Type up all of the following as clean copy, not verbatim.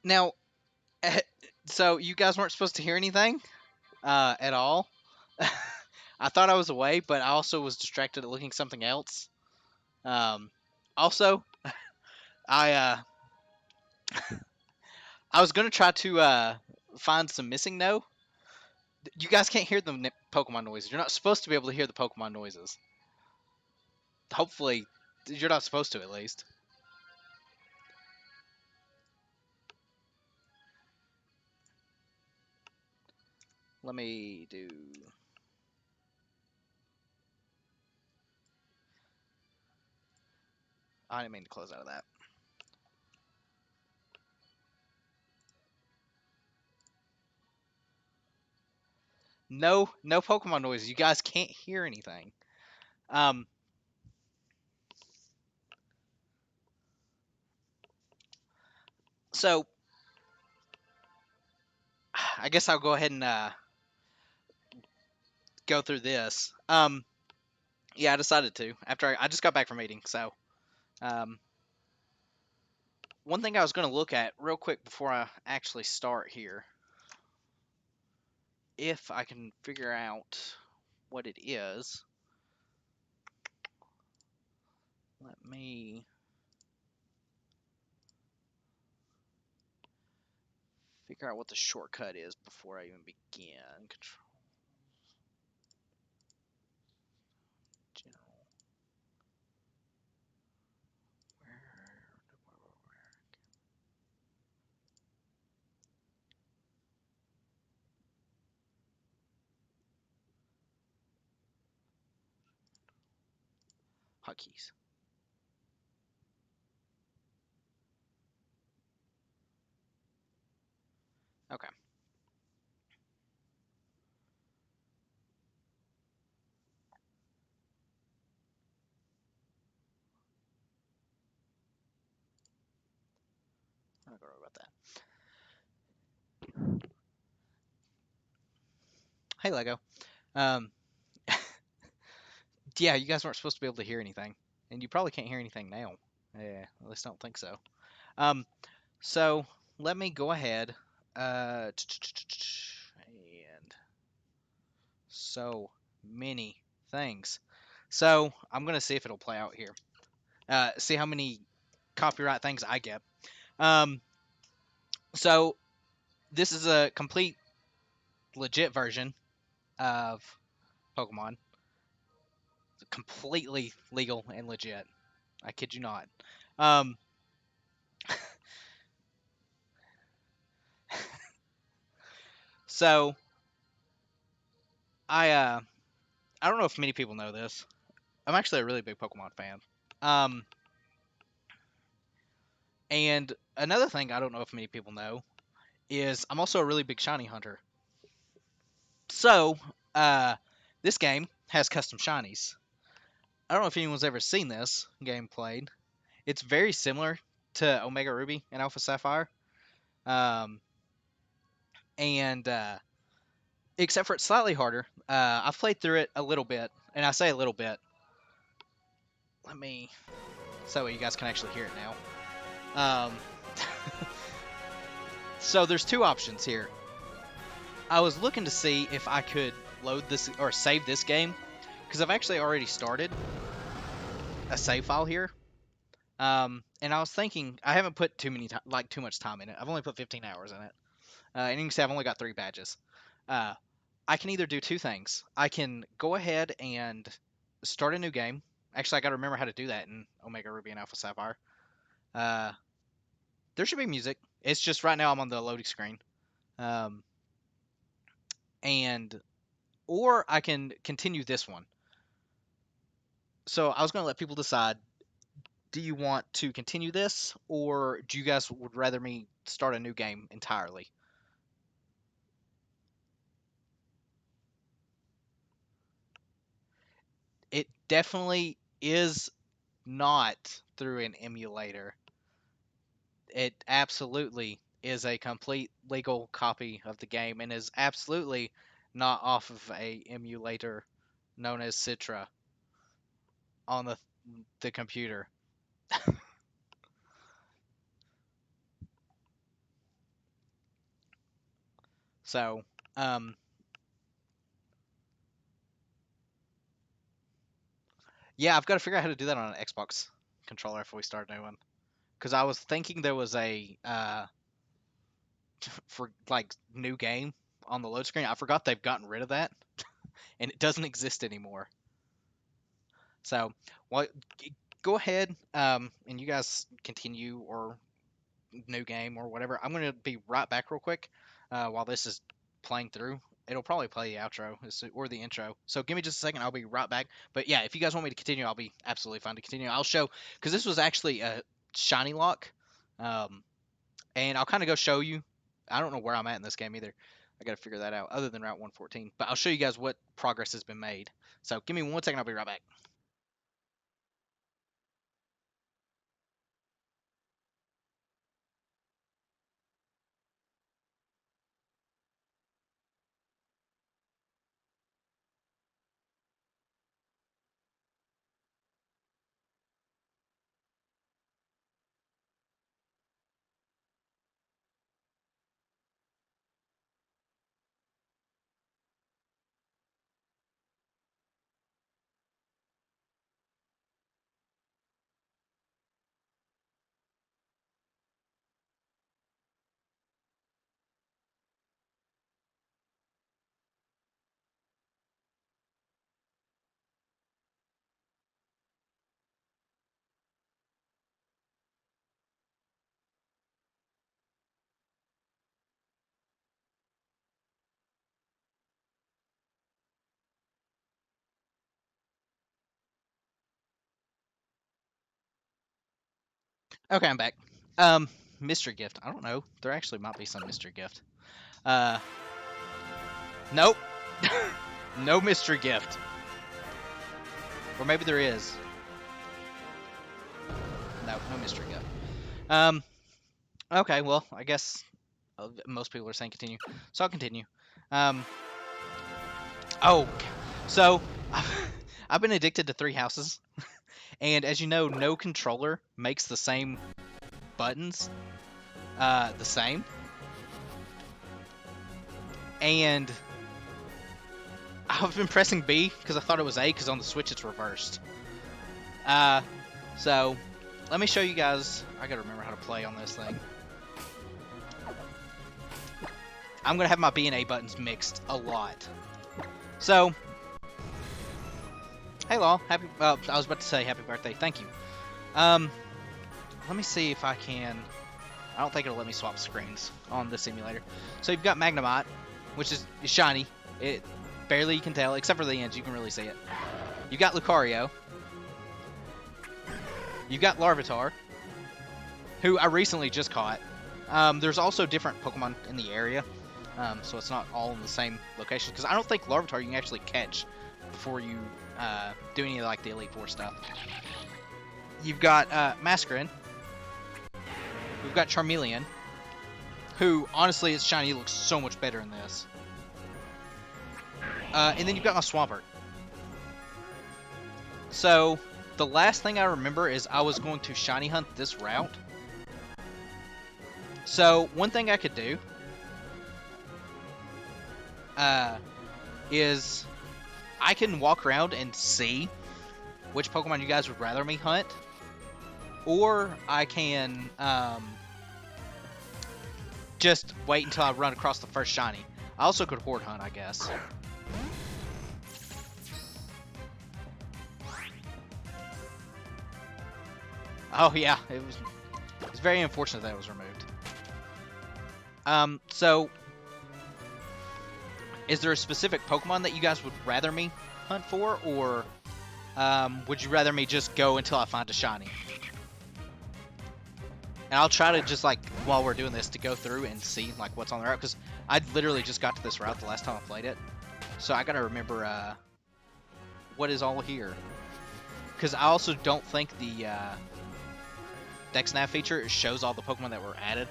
Now, so you guys weren't supposed to hear anything at all. I thought I was away, but I also was distracted at looking something else. Um, also, I I was gonna try to find some missing no. You guys can't hear the Pokemon noises. You're not supposed to be able to hear the Pokemon noises. Hopefully, you're not supposed to at least. Let me do. I didn't mean to close out of that. No, no Pokemon noises. You guys can't hear anything. Um, so I guess I'll go ahead and go through this. Yeah, I decided to after I just got back from eating. So, um, one thing I was going to look at real quick before I actually start here, if I can figure out what it is. Let me figure out what the shortcut is before I even begin. Control general. Where? Hotkeys. Okay. I'm not gonna worry about that. Hey Lego. Um, yeah, you guys weren't supposed to be able to hear anything, and you probably can't hear anything now. Yeah, at least I don't think so. Um, so let me go ahead. And so many things. So I'm gonna see if it'll play out here. See how many copyright things I get. Um, so this is a complete legit version of Pokemon. Completely legal and legit. I kid you not. Um, so I don't know if many people know this. I'm actually a really big Pokemon fan. Um, and another thing I don't know if many people know is I'm also a really big shiny hunter. So, uh, this game has custom shinies. I don't know if anyone's ever seen this game played. It's very similar to Omega Ruby and Alpha Sapphire. Um, and except for it's slightly harder. I've played through it a little bit, and I say a little bit. Let me so you guys can actually hear it now. So there's two options here. I was looking to see if I could load this or save this game because I've actually already started a save file here. And I was thinking I haven't put too much time in it. I've only put 15 hours in it, and you can see I've only got 3 badges. Uh, I can either do two things. I can go ahead and start a new game. Actually, I got to remember how to do that in Omega Ruby and Alpha Sapphire. Uh, there should be music. It's just right now I'm on the loading screen. Um, and or I can continue this one. So I was going to let people decide. Do you want to continue this, or do you guys would rather me start a new game entirely? It definitely is not through an emulator. It absolutely is a complete legal copy of the game and is absolutely not off of a emulator known as Citra on the computer. So, yeah, I've got to figure out how to do that on an Xbox controller if we start a new one. Because I was thinking there was a for like new game on the load screen. I forgot they've gotten rid of that, and it doesn't exist anymore. So, well, go ahead, and you guys continue or new game or whatever. I'm gonna be right back real quick while this is playing through. It'll probably play the outro or the intro. So give me just a second. I'll be right back. But yeah, if you guys want me to continue, I'll be absolutely fine to continue. I'll show because this was actually a Shinylocke, and I'll kind of go show you. I don't know where I'm at in this game either. I got to figure that out. Other than Route 114, but I'll show you guys what progress has been made. So give me 1 second. I'll be right back. Okay, I'm back. Mystery gift. I don't know. There actually might be some mystery gift. Uh, nope. No mystery gift. Or maybe there is. No, no mystery gift. Um, okay, well, I guess most people are saying continue. So I'll continue. Um, oh, so I've been addicted to three houses. And as you know, no controller makes the same buttons the same. And I've been pressing B because I thought it was A because on the Switch it's reversed. So let me show you guys. I gotta remember how to play on this thing. I'm gonna have my B and A buttons mixed a lot. So, hey Law, happy. I was about to say happy birthday. Thank you. Let me see if I can. I don't think it'll let me swap screens on the simulator. So you've got Magnemite, which is shiny. It barely you can tell, except for the ends. You can really see it. You've got Lucario. You've got Larvitar, who I recently just caught. There's also different Pokemon in the area, so it's not all in the same location. Because I don't think Larvitar you can actually catch before you do any of like the Elite Four stuff. You've got Masquerain. We've got Charmeleon, who honestly is shiny. Looks so much better in this. And then you've got my Swampert. So the last thing I remember is I was going to shiny hunt this route. So one thing I could do is I can walk around and see which Pokemon you guys would rather me hunt, or I can just wait until I run across the first shiny. I also could horde hunt, I guess. Oh yeah, it's very unfortunate that it was removed. So is there a specific Pokemon that you guys would rather me hunt for, or would you rather me just go until I find a shiny? And I'll try to just like while we're doing this to go through and see like what's on the route, because I literally just got to this route the last time I played it, so I gotta remember what is all here. Because I also don't think the DexNav feature shows all the Pokemon that were added.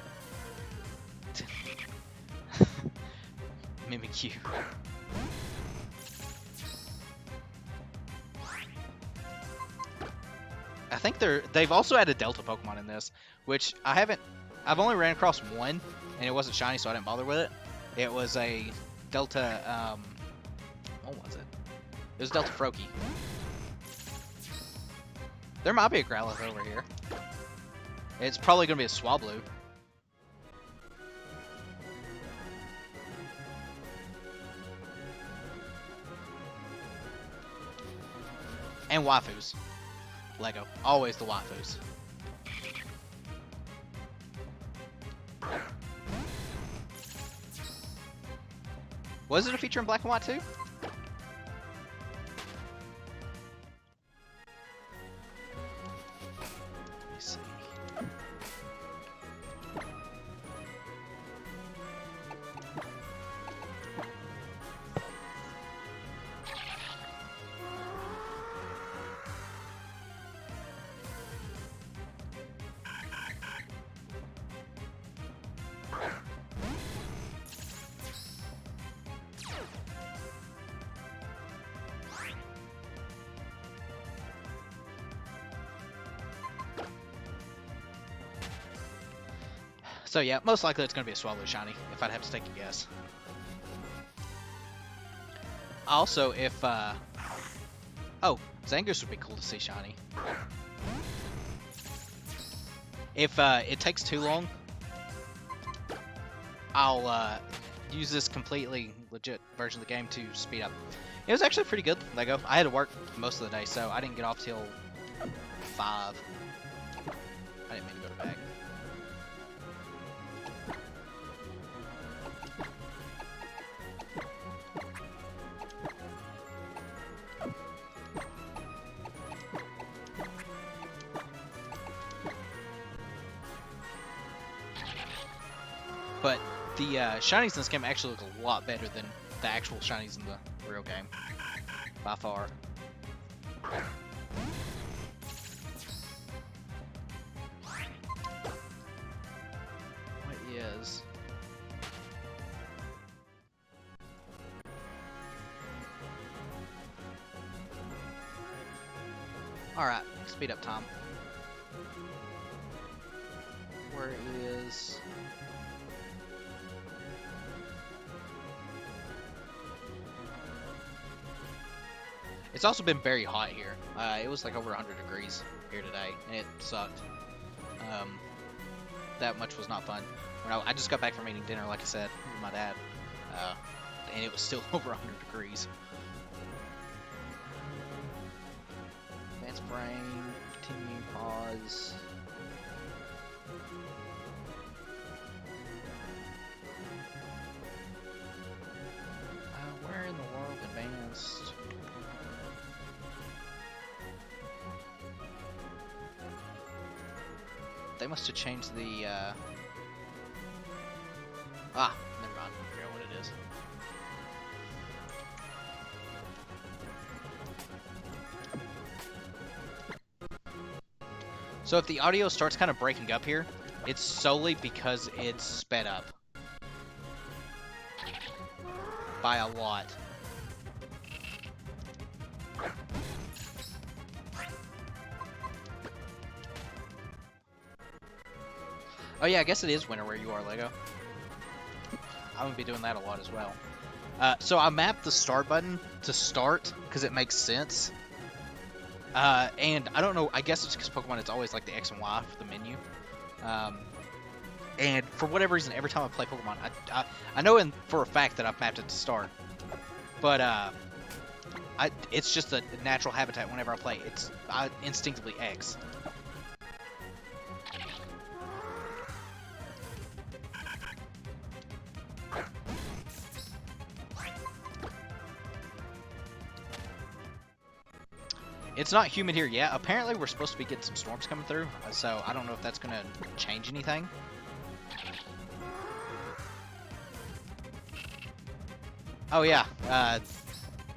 Mimikyu. I think they've also added Delta Pokemon in this, which I've only ran across one, and it wasn't shiny, so I didn't bother with it. It was a Delta, what was it? It was Delta Froakie. There might be a Growlithe over here. It's probably going to be a Swablu. And waifus. Lego. Always the waifus. Was it a feature in Black and White too? Let me see. So yeah, most likely it's going to be a Swallow Shiny, if I'd have to take a guess. Also, if, oh, Zangoose would be cool to see Shiny. If, it takes too long, I'll, use this completely legit version of the game to speed up. It was actually pretty good, Lego. I had to work most of the day, so I didn't get off till 5. I didn't mean to go to bed. But the shinies in this game actually look a lot better than the actual shinies in the real game, by far. What is... Alright, speed up time. Where is... It's also been very hot here. It was like over 100 degrees here today, and it sucked. That much was not fun. I just got back from eating dinner, like I said, with my dad, and it was still over 100 degrees. Advance frame, continue, pause. Where in the world advanced? They must have changed the, never mind. I forget what it is. So if the audio starts kind of breaking up here, it's solely because it's sped up. By a lot. Oh yeah, I guess it is winter where you are, Lego. I'm gonna be doing that a lot as well. So I mapped the start button to start because it makes sense. And I don't know, I guess it's because Pokemon, it's always like the X and Y for the menu. And for whatever reason, every time I play Pokemon, I know for a fact that I've mapped it to start. But it's just a natural habitat whenever I play. I instinctively X. It's not humid here yet. Apparently, we're supposed to be getting some storms coming through, so I don't know if that's going to change anything. Oh, yeah.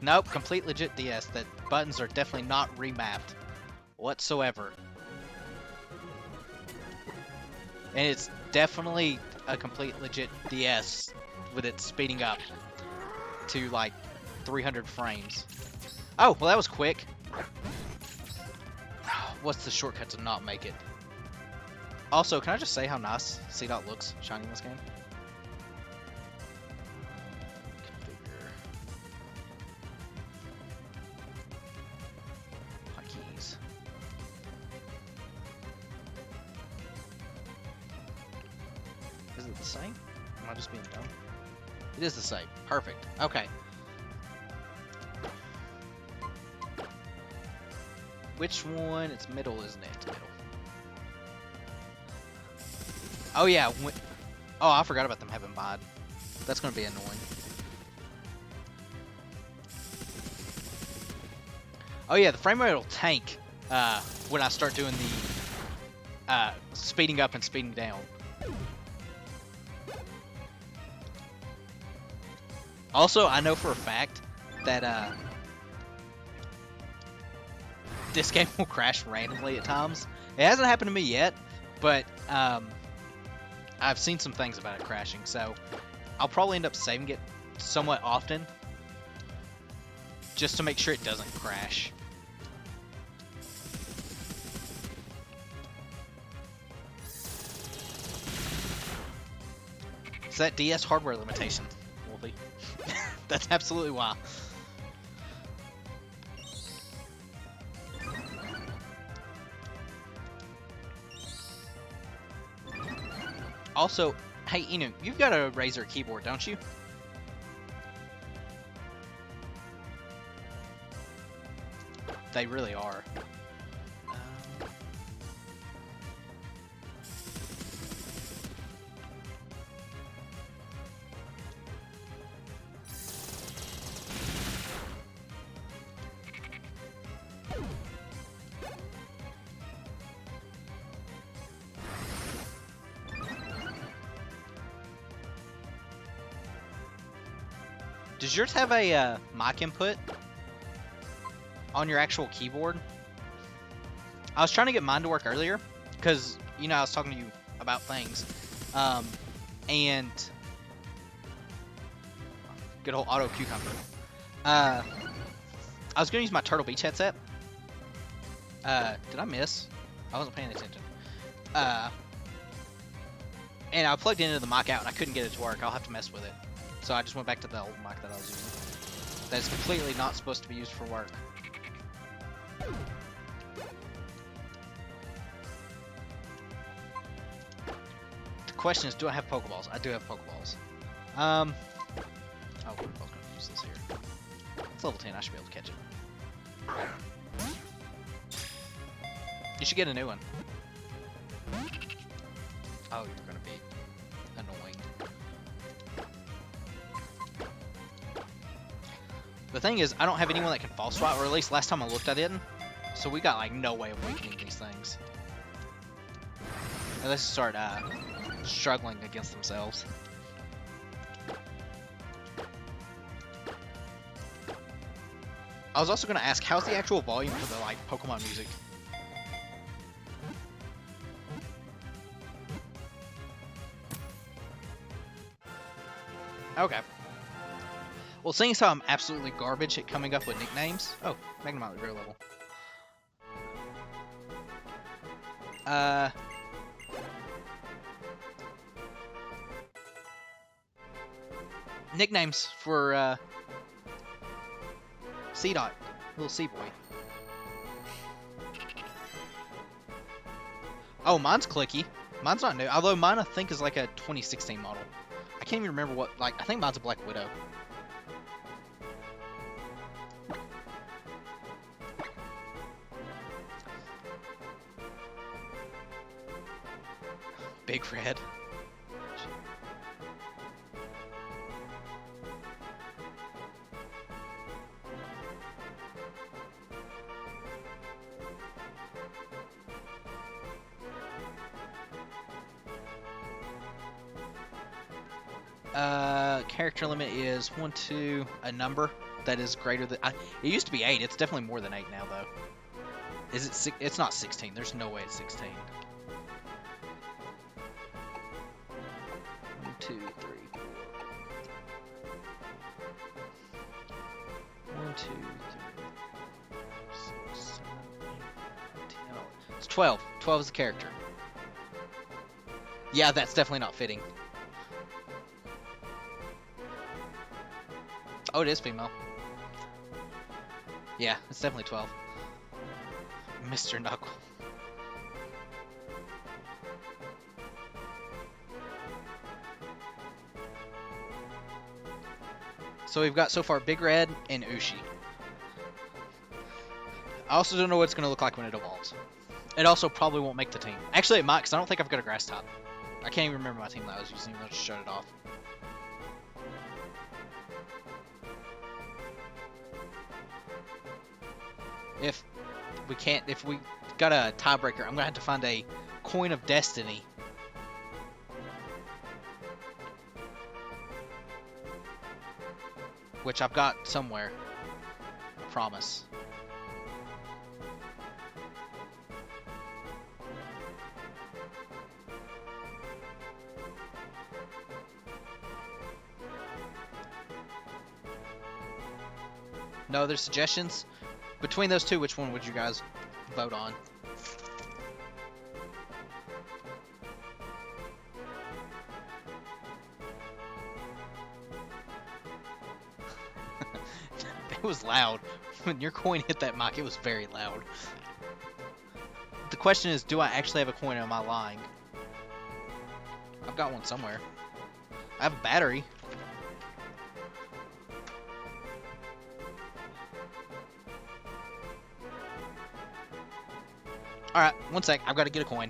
Nope, complete legit DS. The buttons are definitely not remapped whatsoever. And it's definitely a complete legit DS with it speeding up to, like, 300 frames. Oh, well, that was quick. What's the shortcut to not make it? Also, can I just say how nice C-Dot looks shiny in this game? it the same? Am I just being dumb? It is the same. Perfect. Okay. Which one? It's middle, isn't it? It's middle. Oh, yeah. Oh, I forgot about them having mod. That's going to be annoying. Oh, yeah. The frame rate will tank when I start doing the speeding up and speeding down. Also, I know for a fact that this game will crash randomly at times. It hasn't happened to me yet, but I've seen some things about it crashing, so I'll probably end up saving it somewhat often just to make sure it doesn't crash. It's that DS hardware limitation, Wolfie. That's absolutely why. Also, hey, Enu, you've got a Razer keyboard, don't you? They really are. Does yours have a mic input on your actual keyboard? I was trying to get mine to work earlier because, you know, I was talking to you about things. And good old auto cucumber. I was going to use my Turtle Beach headset. Did I miss? I wasn't paying attention. And I plugged into the mic out and I couldn't get it to work. I'll have to mess with it. So I just went back to the old mic that I was using. That is completely not supposed to be used for work. The question is, do I have Pokeballs? I do have Pokeballs. Oh, we're both gonna use this here. It's level 10, I should be able to catch it. You should get a new one. Oh, you're gonna be annoying. The thing is, I don't have anyone that can false swap, or at least last time I looked I didn't. So we got like no way of weakening these things. Unless they start struggling against themselves. I was also going to ask, how's the actual volume for the like Pokemon music? Okay. Well, seeing as how I'm absolutely garbage at coming up with nicknames. Oh, Magnemite real level. Nicknames for C-Dot, little C-Boy. Oh, mine's clicky. Mine's not new, although mine I think is like a 2016 model. I can't even remember what, like, I think mine's a Black Widow. Big Red. Character limit is 1, 2, a number that is greater than. It used to be 8. It's definitely more than 8 now, though. Is it 6? It's not 16. There's no way it's 16. 1, 2, 3, 4. 1, 2, 3, 6, 7, 8, 10. It's 12. 12 is the character. Yeah, that's definitely not fitting. Oh, it is female. Yeah, it's definitely 12. Mr. Knuckle. So we've got so far Big Red and Ushi. I also don't know what it's going to look like when it evolves. It also probably won't make the team. Actually, it might, because I don't think I've got a grass type. I can't even remember my team that I was using, even though I just shut it off. If we got a tiebreaker, I'm going to have to find a Coin of Destiny. Which I've got somewhere. I promise. No other suggestions? Between those two, which one would you guys vote on? It was loud. When your coin hit that mic, it was very loud. The question is, do I actually have a coin or am I lying? I've got one somewhere. I have a battery. Alright, one sec. I've got to get a coin.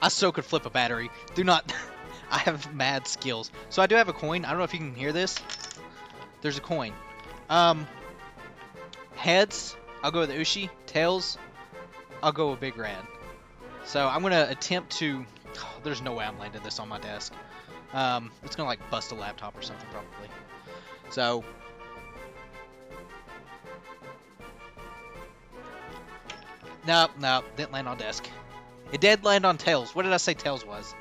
I so could flip a battery. Do not... I have mad skills. So I do have a coin. I don't know if you can hear this. There's a coin. Heads, I'll go with Ushi. Tails, I'll go with Big Red. So I'm going to attempt to... Oh, there's no way I'm landing this on my desk. It's going to like bust a laptop or something probably. So... Nope, didn't land on desk. It did land on Tails. What did I say Tails was?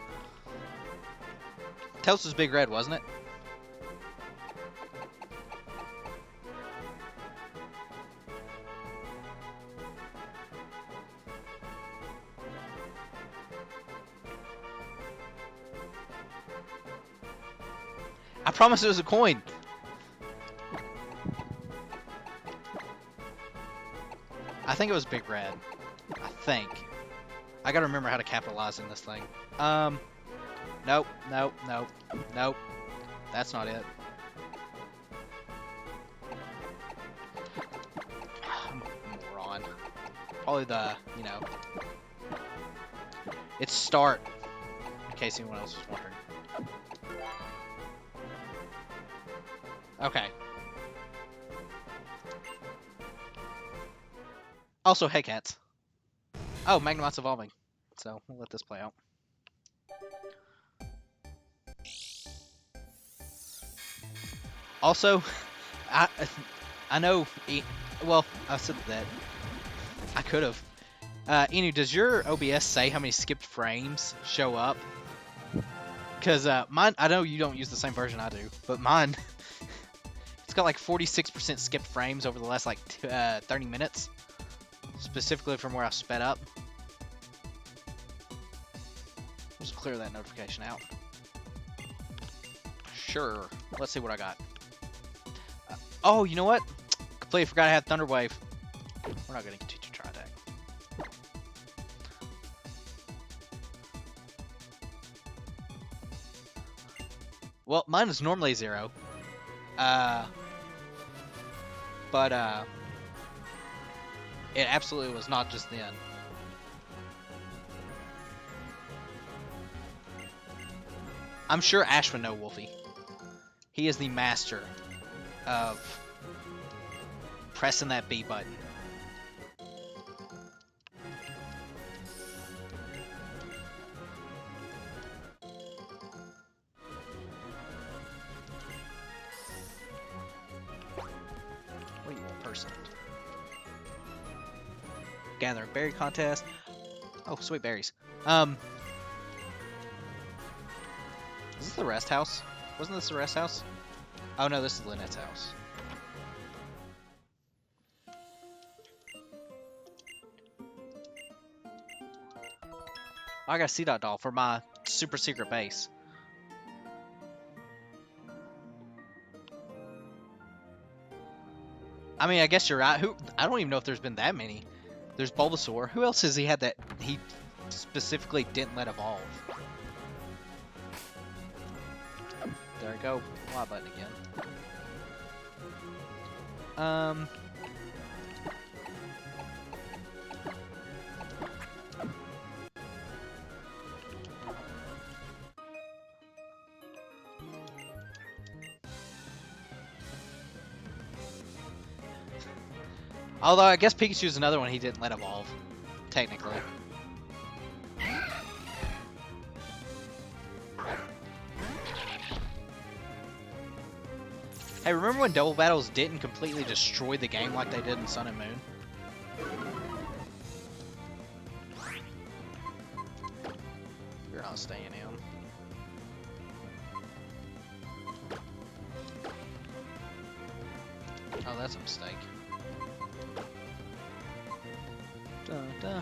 Tails was Big Red, wasn't it? I promise it was a coin. I think it was Big Red. I think. I gotta remember how to capitalize in this thing. Nope. That's not it. I'm a moron. Probably the, you know. It's start. In case anyone else was wondering. Okay. Also, hey cats. Oh, Magnemite's evolving. So, we'll let this play out. Also, I know... Well, I said that. I could have. Enu, does your OBS say how many skipped frames show up? Because mine... I know you don't use the same version I do, but mine... It's got like 46% skipped frames over the last like 30 minutes. Specifically from where I sped up. Just clear that notification out. Sure. Let's see what I got. Oh, you know what? Completely forgot I had Thunder Wave. We're not going to continue to try attack. Well, mine is normally 0. But it absolutely was not just then. I'm sure Ash would know Wolfie. He is the master of pressing that B button. What do you want, person? Gathering berry contest. Oh, sweet berries. Is this the rest house? Wasn't this the rest house? Oh no, this is Lynette's house. I got a C-Dot doll for my super secret base. I mean, I guess you're right. I don't even know if there's been that many. There's Bulbasaur. Who else has he had that he specifically didn't let evolve? There we go. Y button again. Although I guess Pikachu's another one he didn't let evolve, technically. Hey, remember when double battles didn't completely destroy the game like they did in Sun and Moon? You're not staying in. Oh, that's a mistake. Duh.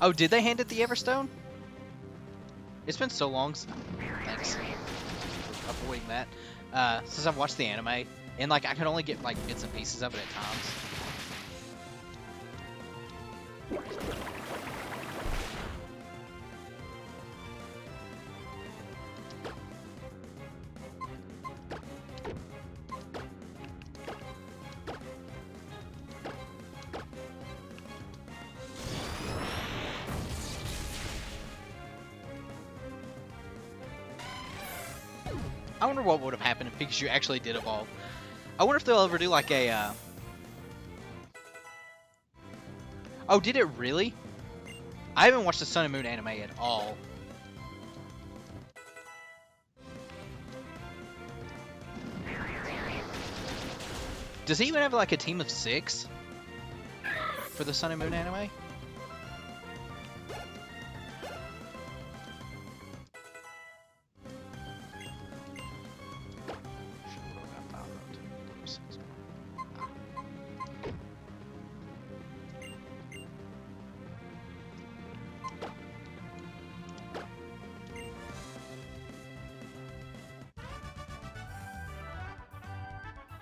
Oh, did they hand it the Everstone? It's been so long. Thanks for avoiding that. Since I've watched the anime, and like I can only get like bits and pieces of it at times. I wonder what would have happened if Pikachu actually did evolve. I wonder if they'll ever do like a... Oh, did it really? I haven't watched the Sun and Moon anime at all. Does he even have like a team of 6 for the Sun and Moon anime?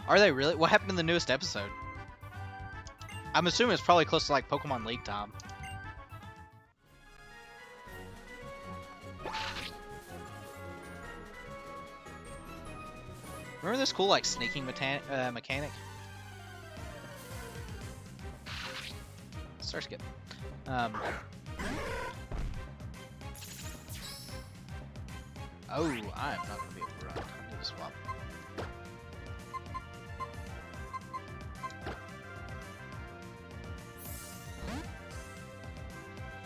Are they really? What happened in the newest episode? I'm assuming it's probably close to like Pokemon League time. Remember this cool like sneaking mechanic? Start skip. Oh, I'm not gonna be able to run. I need to swap.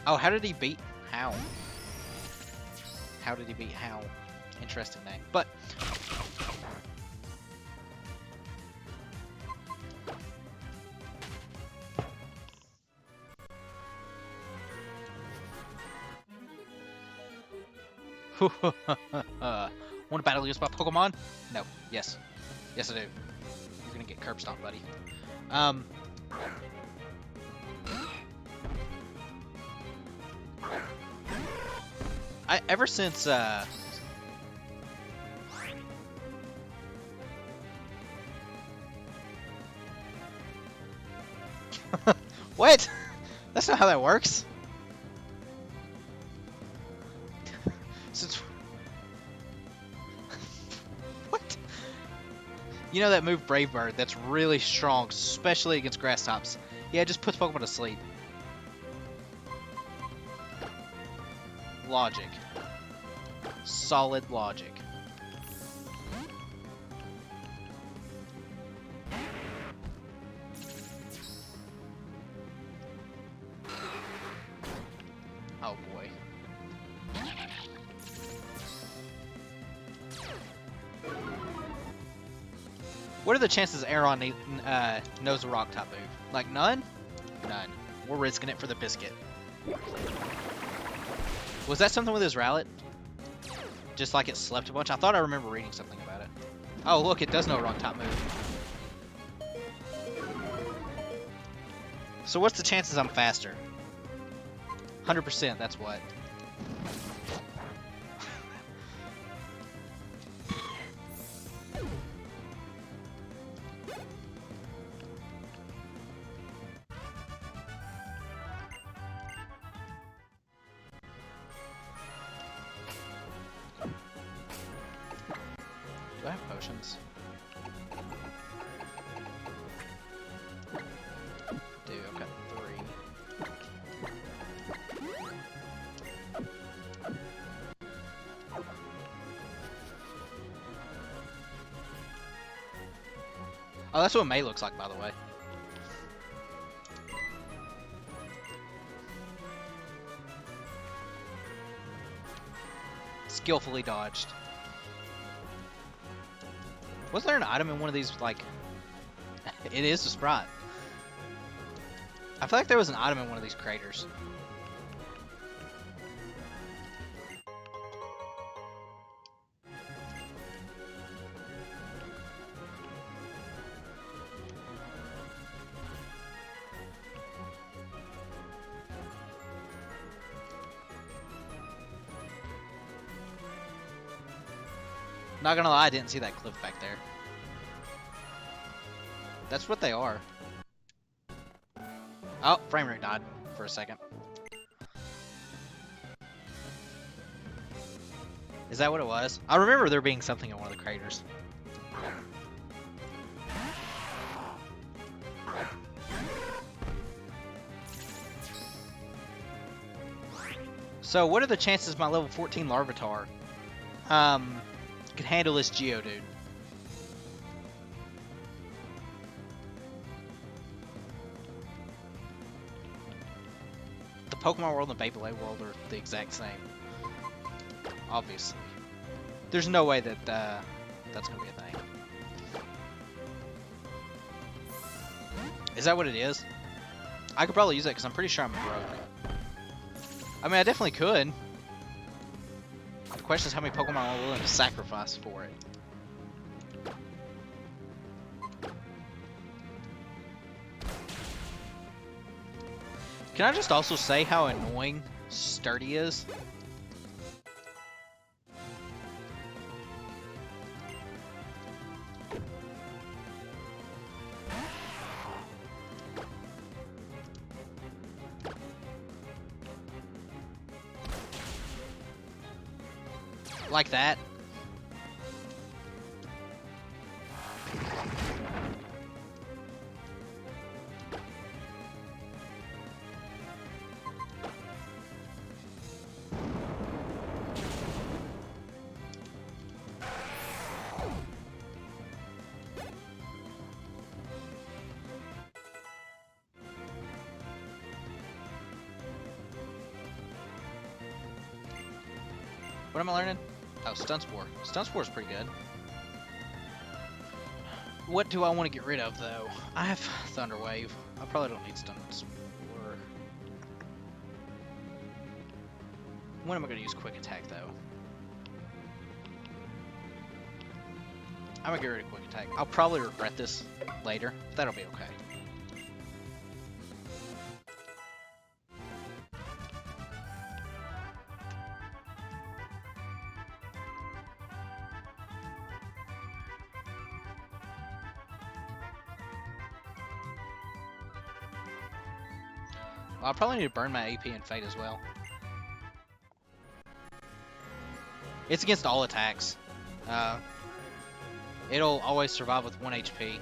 Oh, how did he beat Hoenn? How did he beat Hoenn? Interesting name. But want to battle against my Pokemon? No. Yes. Yes, I do. You're gonna get curb stomped, buddy. Ever since what? That's not how that works. Since what? You know that move Brave Bird that's really strong, especially against grass types. Yeah, it just puts Pokemon to sleep. Logic. Solid logic. Oh boy. What are the chances Aron knows a rock type move? Like none? None. We're risking it for the biscuit. Was that something with his Rowlet? Just like it slept a bunch? I thought I remember reading something about it. Oh, look, it does know a rock type move. So what's the chances I'm faster? 100%, that's what. Do I have potions? Do, I've got 3. Oh, that's what May looks like, by the way. Skillfully dodged. Was there an item in one of these, like... It is a Sprite. I feel like there was an item in one of these craters. Not gonna lie, I didn't see that cliff back there. That's what they are. Oh, frame rate died for a second. Is that what it was? I remember there being something in one of the craters. So, what are the chances my level 14 Larvitar could handle this Geodude? The Pokemon world and the Beyblade world are the exact same. Obviously. There's no way that that's going to be a thing. Is that what it is? I could probably use that because I'm pretty sure I'm broke. I mean, I definitely could. The question is how many Pokemon I'm willing to sacrifice for it. Can I just also say how annoying Sturdy is? Like that. What am I learning? Oh, Stun Spore. Stun Spore is pretty good. What do I want to get rid of, though? I have Thunder Wave. I probably don't need Stun Spore. When am I going to use Quick Attack, though? I'm going to get rid of Quick Attack. I'll probably regret this later, but that'll be okay. I'll probably need to burn my AP and Fate as well. It's against all attacks. It'll always survive with 1 HP.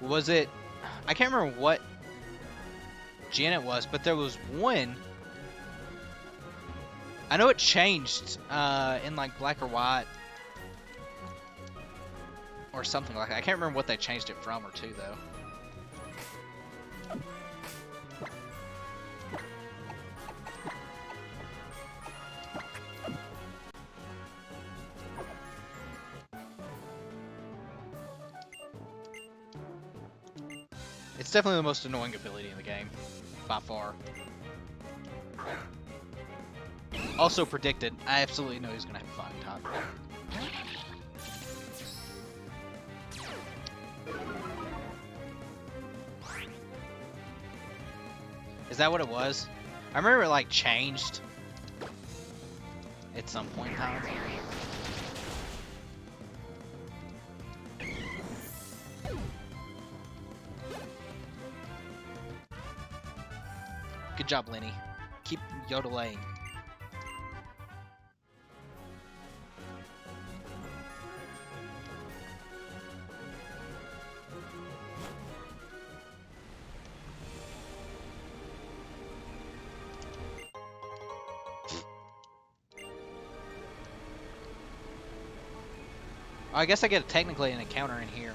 Was it... I can't remember what gen it was, but there was one... I know it changed in like Black or White. Or something like that. I can't remember what they changed it from or to, though. It's definitely the most annoying ability in the game, by far. Also predicted. I absolutely know he's going to have a fun time. Is that what it was? I remember it like changed at some point in time. Good job, Lenny. Keep yodeling. I guess I get technically an encounter in here.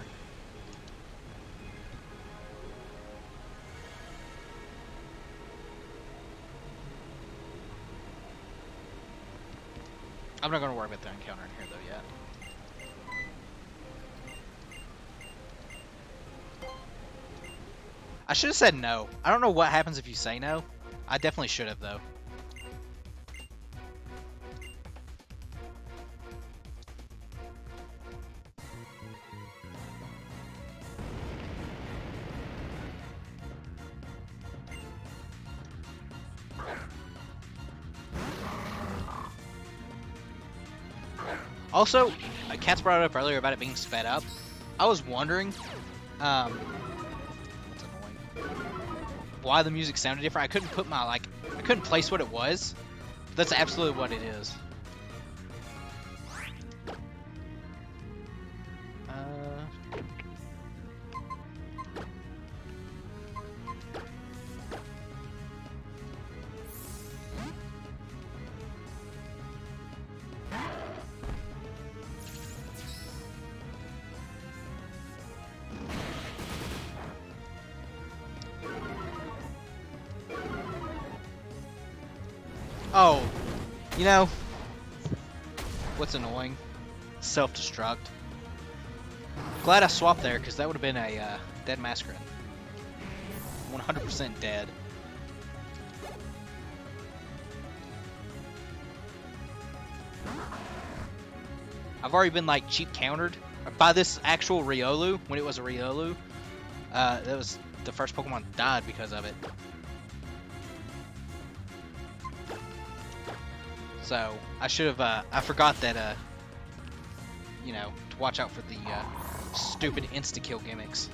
I'm not going to worry about the encounter in here, though, yet. I should have said no. I don't know what happens if you say no. I definitely should have, though. Also, Katz brought it up earlier about it being sped up. I was wondering, what's annoying, why the music sounded different. I couldn't put my, I couldn't place what it was. That's absolutely what it is. Oh, you know, what's annoying? Self-destruct. Glad I swapped there, because that would have been a dead Masquerade. 100% dead. I've already been, cheap countered by this actual Riolu, when it was a Riolu. That was the first Pokemon died because of it. So, I should have, I forgot that, you know, to watch out for the, stupid insta-kill gimmicks.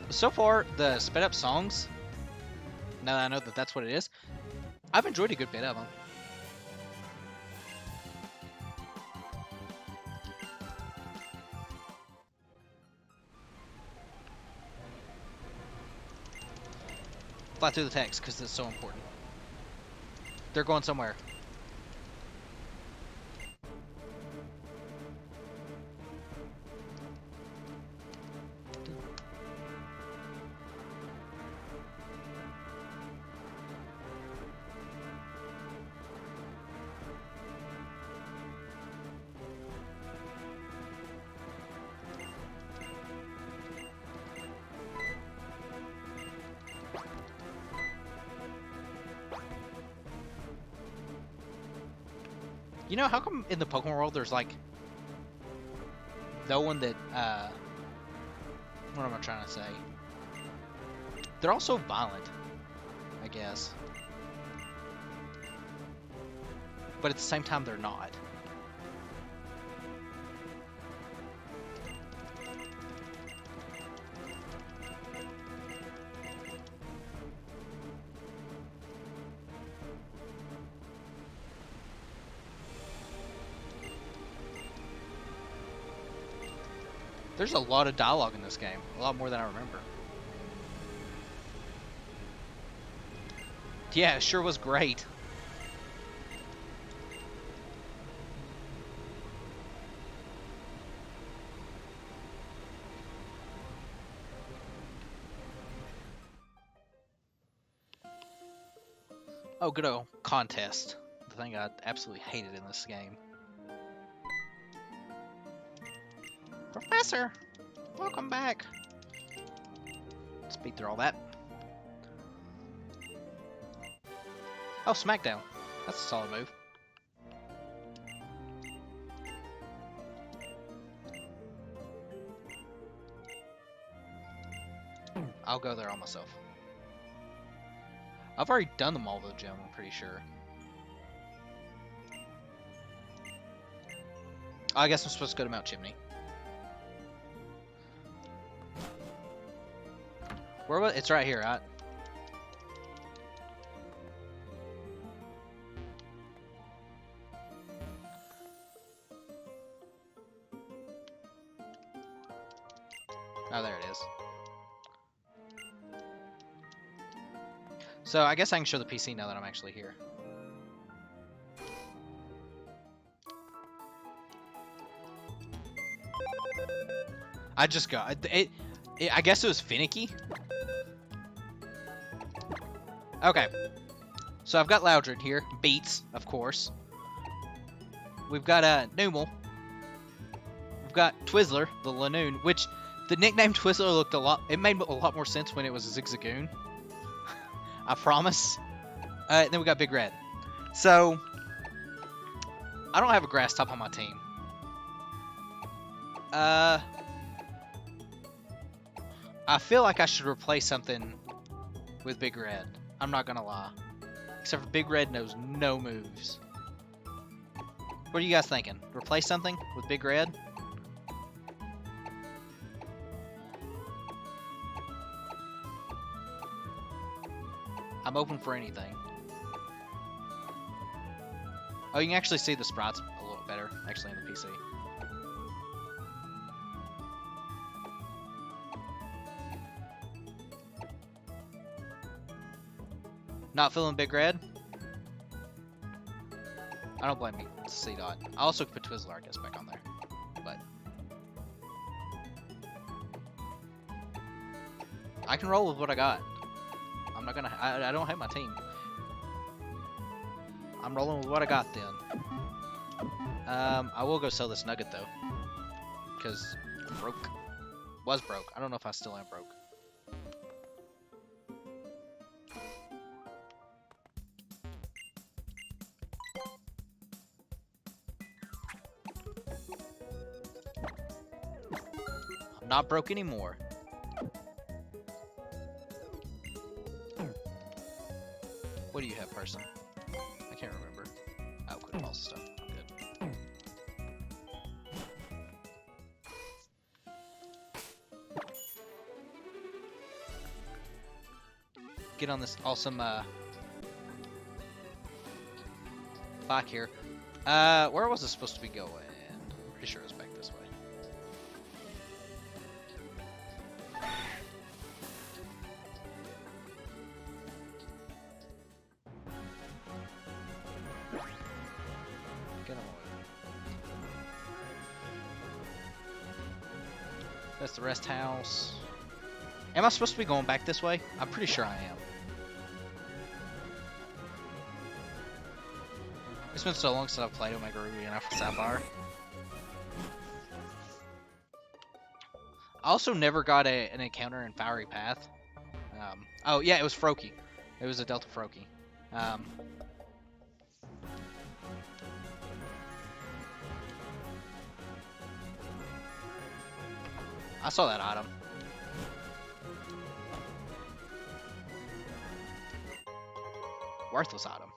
So far, the sped up songs, now that I know that that's what it is, I've enjoyed a good bit of them. Fly through the text, because it's so important. They're going somewhere. You know, how come in the Pokemon world there's, no one that, what am I trying to say? They're all so violent, I guess. But at the same time, they're not. There's a lot of dialogue in this game. A lot more than I remember. Yeah, it sure was great. Oh, good old contest. The thing I absolutely hated in this game. Professor, welcome back. Speed through all that. Oh, Smackdown. That's a solid move. I'll go there on myself. I've already done them all though, Jim, I'm pretty sure. Oh, I guess I'm supposed to go to Mount Chimney. Where was it's right here, right? Oh, there it is. So I guess I can show the PC now that I'm actually here. I just got it. I guess it was finicky. Okay. So I've got Loudred here. Beats, of course. We've got Numel. We've got Twizzler, the Lanoon, which the nickname Twizzler looked a lot. It made a lot more sense when it was a Zigzagoon. I promise. Then we got Big Red. So I don't have a grass type on my team. I feel like I should replace something with Big Red. I'm not gonna lie. Except for Big Red knows no moves. What are you guys thinking? Replace something with Big Red? I'm open for anything. Oh, you can actually see the sprites a little better, actually, in the PC. Not feeling Big Red? I don't blame you. It's a C-Dot. I also could put Twizzler, I guess, back on there. But I can roll with what I got. I'm not gonna... I don't hate my team. I'm rolling with what I got, then. I will go sell this nugget, though. Because I'm broke. Was broke. I don't know if I still am broke. I'm not broke anymore. What do you have, person? I can't remember. Oh, quit false stuff. I'm good. Get on this awesome bike here. Where was it supposed to be going? Pretty sure it was back this way. Get on That's the rest house. Am I supposed to be going back this way? I'm pretty sure I am. It's been so long since I've played Omega Ruby and Alpha Sappire. I also never got an encounter in Fiery Path. Oh yeah, it was Froakie. It was a Delta Froakie. I saw that item. Worthless item.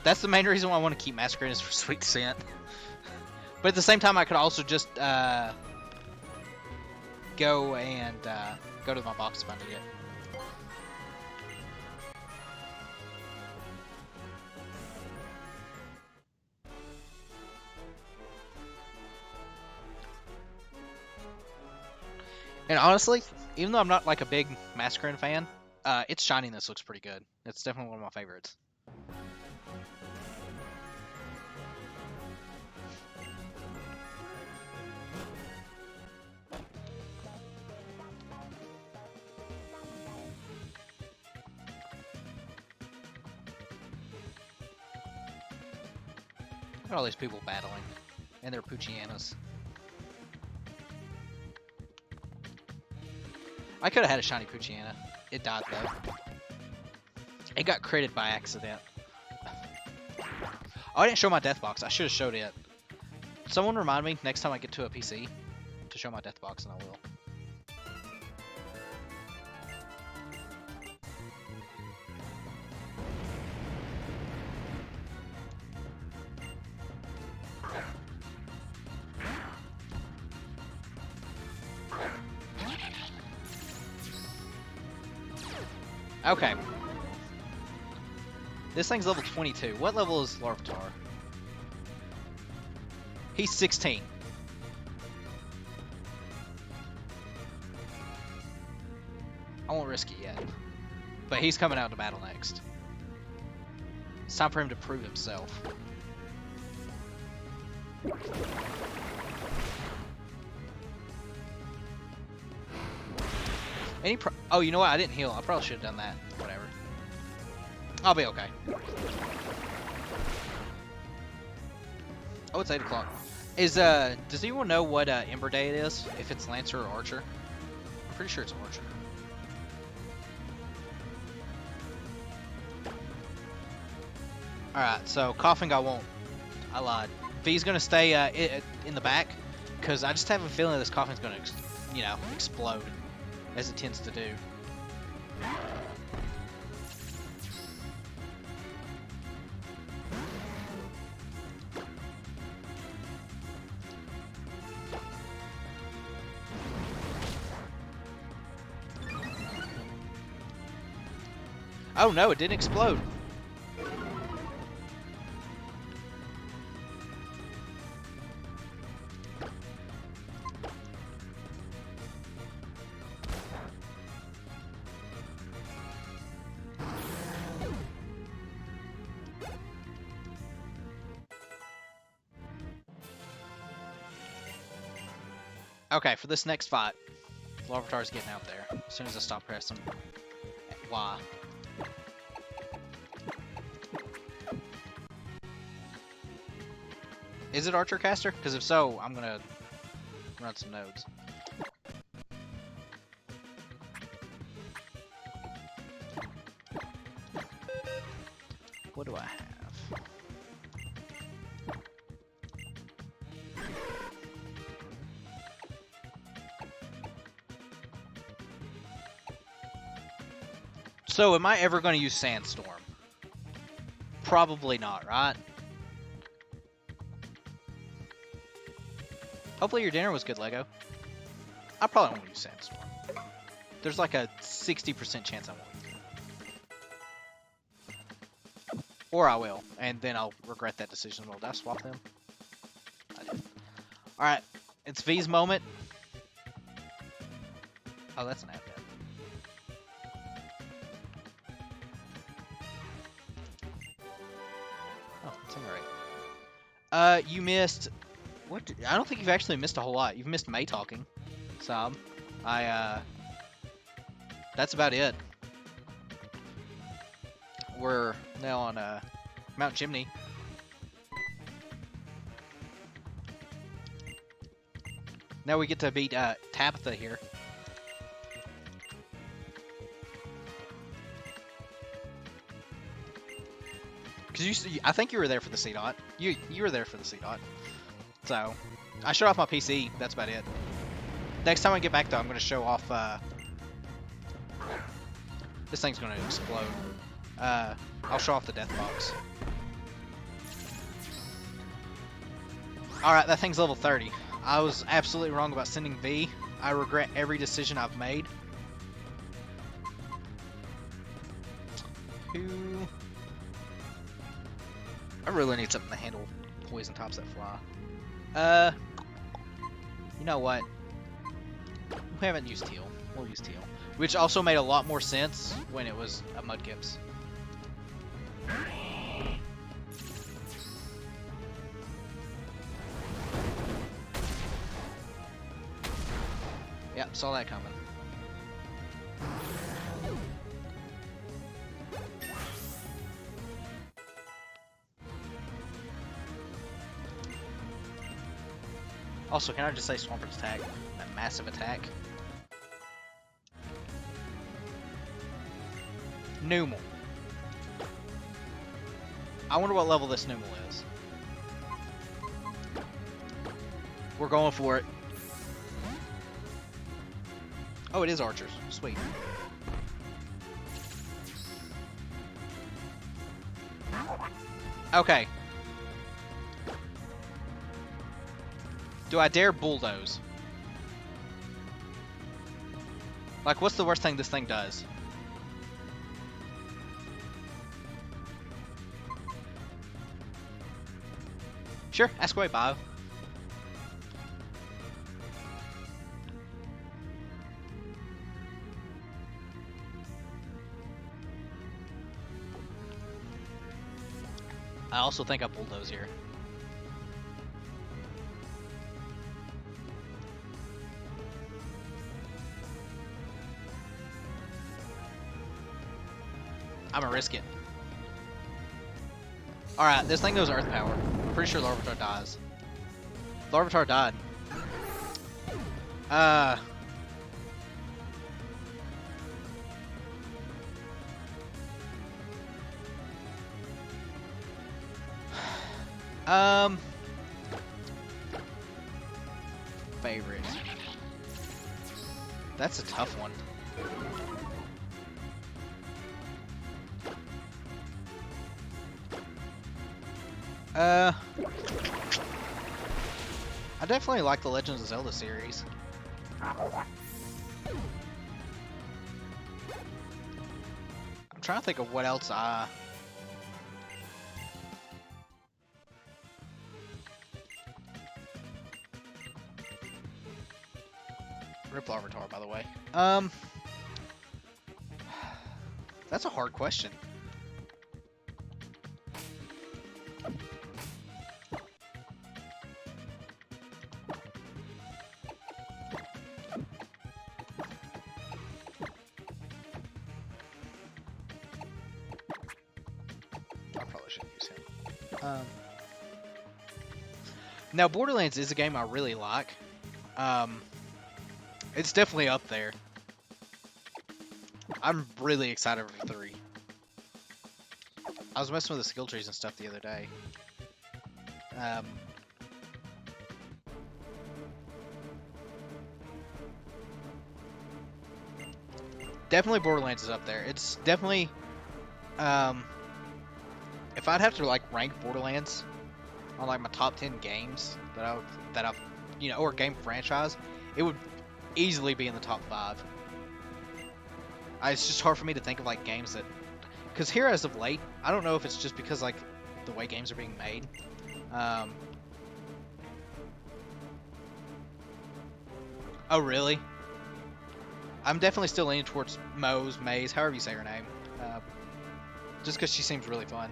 That's the main reason why I want to keep Masquerade is for Sweet Descent. But at the same time, I could also just go and go to my box if I need it. And honestly, even though I'm not like a big Masquerade fan, its shininess looks pretty good. It's definitely one of my favorites. Look at all these people battling. And their Poochyenas. I could have had a shiny Poochyena. It died though. It got critted by accident. Oh, I didn't show my death box. I should have showed it. Someone remind me next time I get to a PC to show my death box, and I will. Okay. This thing's level 22. What level is Larvitar? He's 16. I won't risk it yet. But he's coming out to battle next. It's time for him to prove himself. Oh, you know what? I didn't heal. I probably should have done that. Whatever. I'll be okay. Oh, it's 8 o'clock. Does anyone know what Ember Day it is? If it's Lancer or Archer? I'm pretty sure it's Archer. Alright, so Coughing I won't. I lied. V's gonna stay in the back, because I just have a feeling this Coughing's gonna, explode, as it tends to do. Oh no, it didn't explode. Okay, for this next fight, Larvitar's getting out there as soon as I stop pressing Y. Is it Archer Caster? Because if so, I'm gonna run some nodes. What do I have? So, am I ever going to use Sandstorm? Probably not, right? Hopefully your dinner was good, Lego. I probably won't use Sandstorm. There's like a 60% chance I won't. Or I will, and then I'll regret that decision. Did I swap them? I did. Alright, it's V's moment. Oh, that's an ad. You missed... What? I don't think you've actually missed a whole lot. You've missed May talking. Some. That's about it. We're now on, Mount Chimney. Now we get to beat, Tabitha here. Because I think you were there for the C-Dot. You were there for the C-Dot. So, I showed off my PC. That's about it. Next time I get back, though, I'm going to show off, this thing's going to explode. I'll show off the death box. Alright, that thing's level 30. I was absolutely wrong about sending V. I regret every decision I've made. I really need something to handle poison types that fly. You know what? We haven't used Teal. We'll use Teal. Which also made a lot more sense when it was a Mudkips. Yep, saw that coming. Also, can I just say Swampert attack? That massive attack. Numel. I wonder what level this Numel is. We're going for it. Oh, it is archers. Sweet. Okay. Do I dare bulldoze? Like, what's the worst thing this thing does? Sure, ask away, Bio. I also think I bulldoze here. I'm gonna risk it. Alright, this thing goes Earth Power. I'm pretty sure Larvitar dies. Larvitar died. Favorite. That's a tough one. I definitely like the Legends of Zelda series. I'm trying to think of what else Rip Larvitar, by the way. That's a hard question. I probably shouldn't use him. Now, Borderlands is a game I really like. It's definitely up there. I'm really excited for 3. I was messing with the skill trees and stuff the other day. Definitely Borderlands is up there. It's definitely, if I'd have to like rank Borderlands on like my top 10 games that I've you know, or game franchise, it would easily be in the top 5. It's just hard for me to think of like games that, because here as of late, I don't know if it's just because like the way games are being made. Oh really? I'm definitely still leaning towards Maze, however you say her name, just because she seems really fun.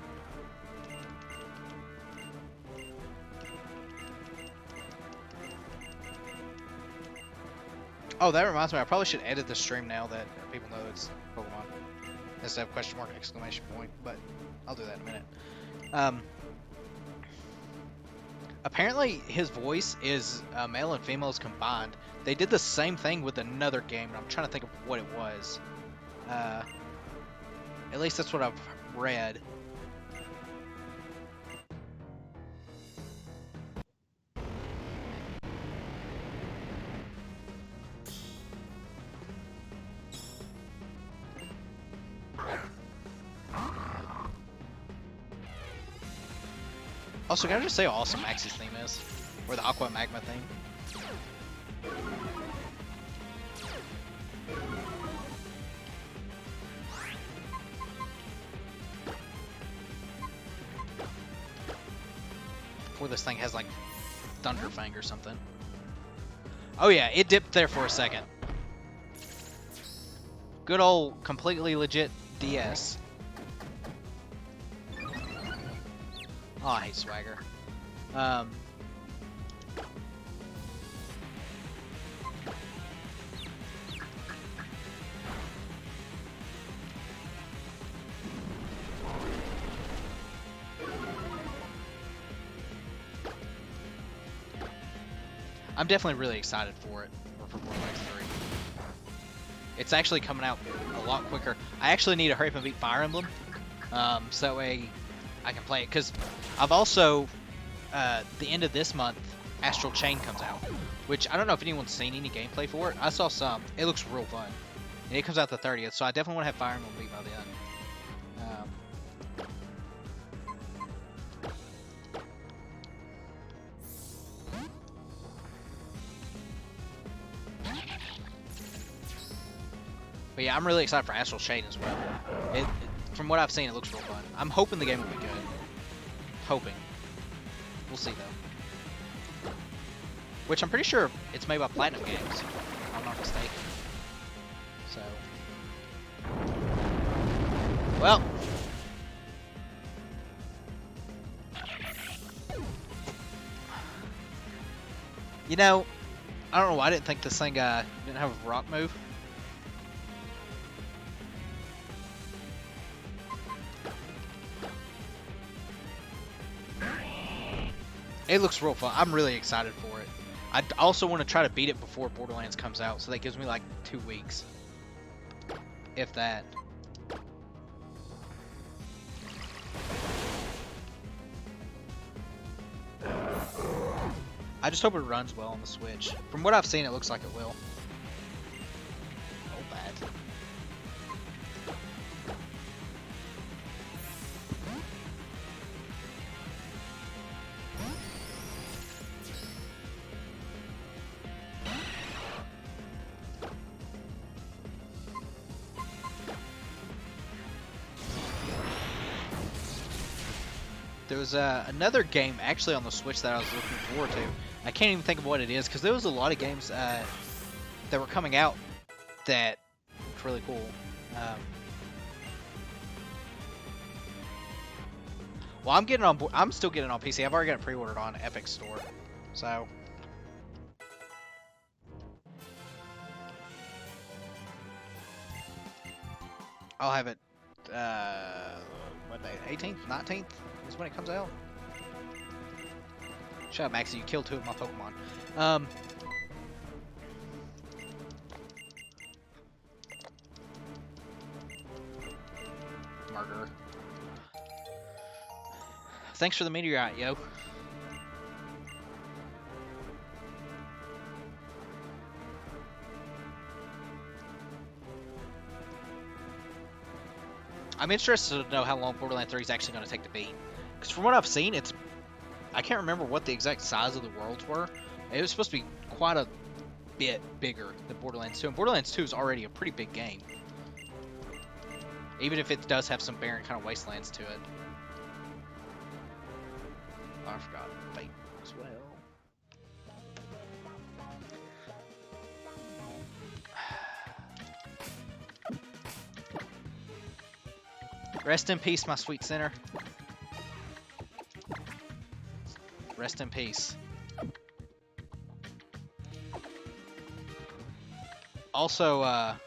Oh, that reminds me, I probably should edit the stream now that people know it's Pokemon, instead of question mark exclamation point, but I'll do that in a minute. Apparently his voice is male and females combined. They did the same thing with another game, and I'm trying to think of what it was. At least that's what I've read. Also, can I just say how awesome Max's theme is? Or the Aqua Magma theme? Before this thing has like Thunderfang or something. Oh yeah, it dipped there for a second. Good old, completely legit DS. Oh, I hate Swagger. I'm definitely really excited for it, or for Borderlands 3. It's actually coming out a lot quicker. I actually need to hurry up and beat Fire Emblem, so that way I can play it. Because I've also, the end of this month, Astral Chain comes out, which I don't know if anyone's seen any gameplay for it. I saw some. It looks real fun. And it comes out the 30th, so I definitely want to have Fire Emblem beat by then. But yeah, I'm really excited for Astral Chain as well. From what I've seen, it looks real fun. I'm hoping the game will be good. Hoping. We'll see, though. Which I'm pretty sure it's made by Platinum Games, if I'm not mistaken. So. Well. You know, I don't know why I didn't think this thing didn't have a rock move. It looks real fun. I'm really excited for it. I also want to try to beat it before Borderlands comes out, so that gives me like 2 weeks. If that. I just hope it runs well on the Switch. From what I've seen, it looks like it will. Oh, bad. There was another game actually on the Switch that I was looking forward to. I can't even think of what it is because there was a lot of games that were coming out that were really cool. Well, I'm still getting it on PC. I've already got it pre-ordered on Epic Store, so. I'll have it. What day? 18th, 19th is when it comes out. Shut up, Maxie. You killed 2 of my Pokemon. Murderer. Thanks for the meteorite, yo. I'm interested to know how long Borderlands 3 is actually going to take to beat. Because from what I've seen, I can't remember what the exact size of the worlds were. It was supposed to be quite a bit bigger than Borderlands 2. And Borderlands 2 is already a pretty big game. Even if it does have some barren kind of wastelands to it. Oh, I forgot Fate as well. Rest in peace, my sweet sinner. Rest in peace. Also, I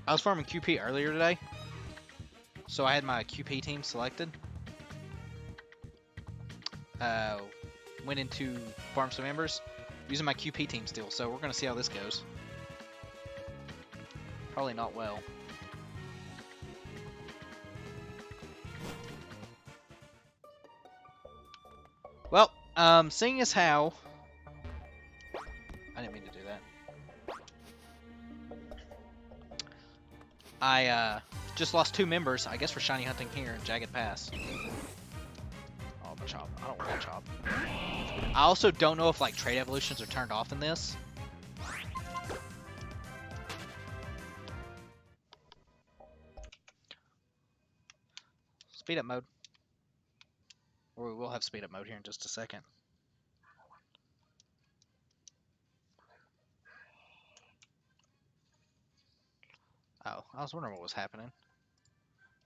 was farming QP earlier today, so I had my QP team selected. Went into farm some members using my QP team still, so we're gonna see how this goes. Probably not well. Well, seeing as how I didn't mean to do that. I just lost 2 members, I guess, for shiny hunting here in Jagged Pass. Oh, my chop. I don't want to chop. I also don't know if like trade evolutions are turned off in this. Speed up mode. Or we will have speed up mode here in just a second. Oh, I was wondering what was happening.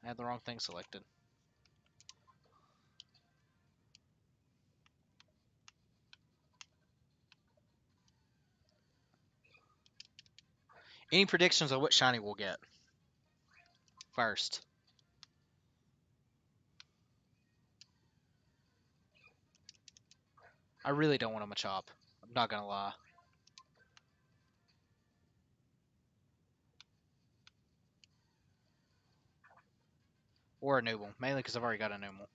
I had the wrong thing selected. Any predictions on what shiny we'll get? First. I really don't want a Machop. I'm not gonna lie. Or a Nooble, mainly because I've already got a Nooble.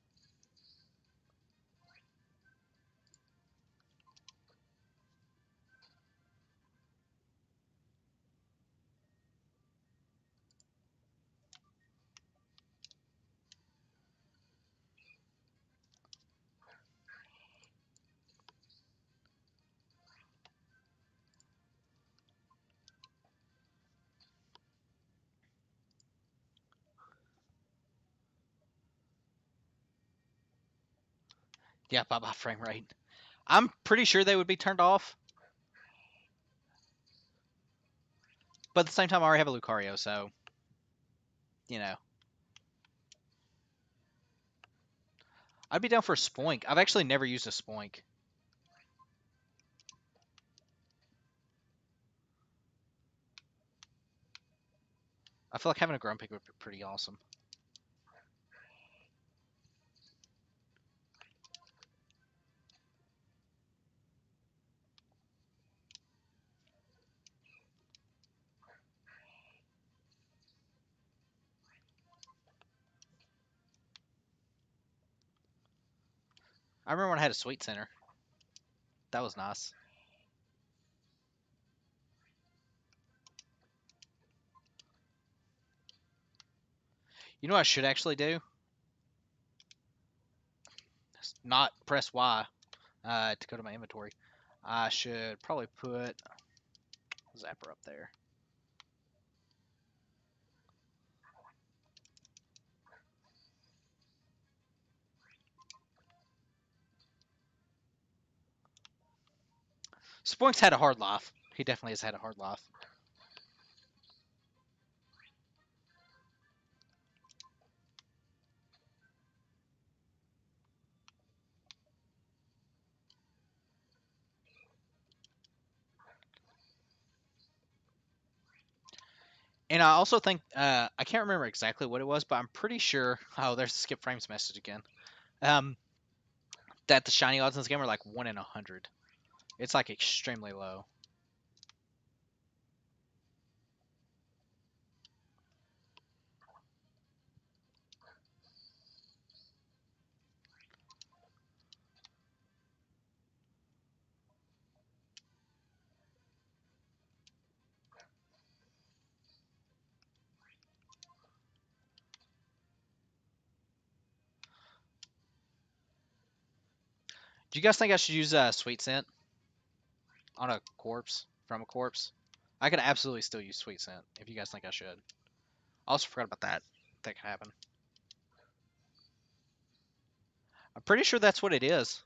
Yeah, bye-bye frame rate. I'm pretty sure they would be turned off. But at the same time, I already have a Lucario, so, you know. I'd be down for a Spoink. I've actually never used a Spoink. I feel like having a Grumpig would be pretty awesome. I remember when I had a Sweet Center. That was nice. You know what I should actually do? Not press Y to go to my inventory. I should probably put Zapper up there. Spoink's had a hard life. He definitely has had a hard life. And I also think I can't remember exactly what it was, but I'm pretty sure. Oh, there's a skip frames message again. That the shiny odds in this game are like 1 in 100. It's like extremely low. Do you guys think I should use Sweet Scent on a corpse from a corpse? I could absolutely still use Sweet Scent if you guys think I should. I also forgot about that. That could happen. I'm pretty sure that's what it is.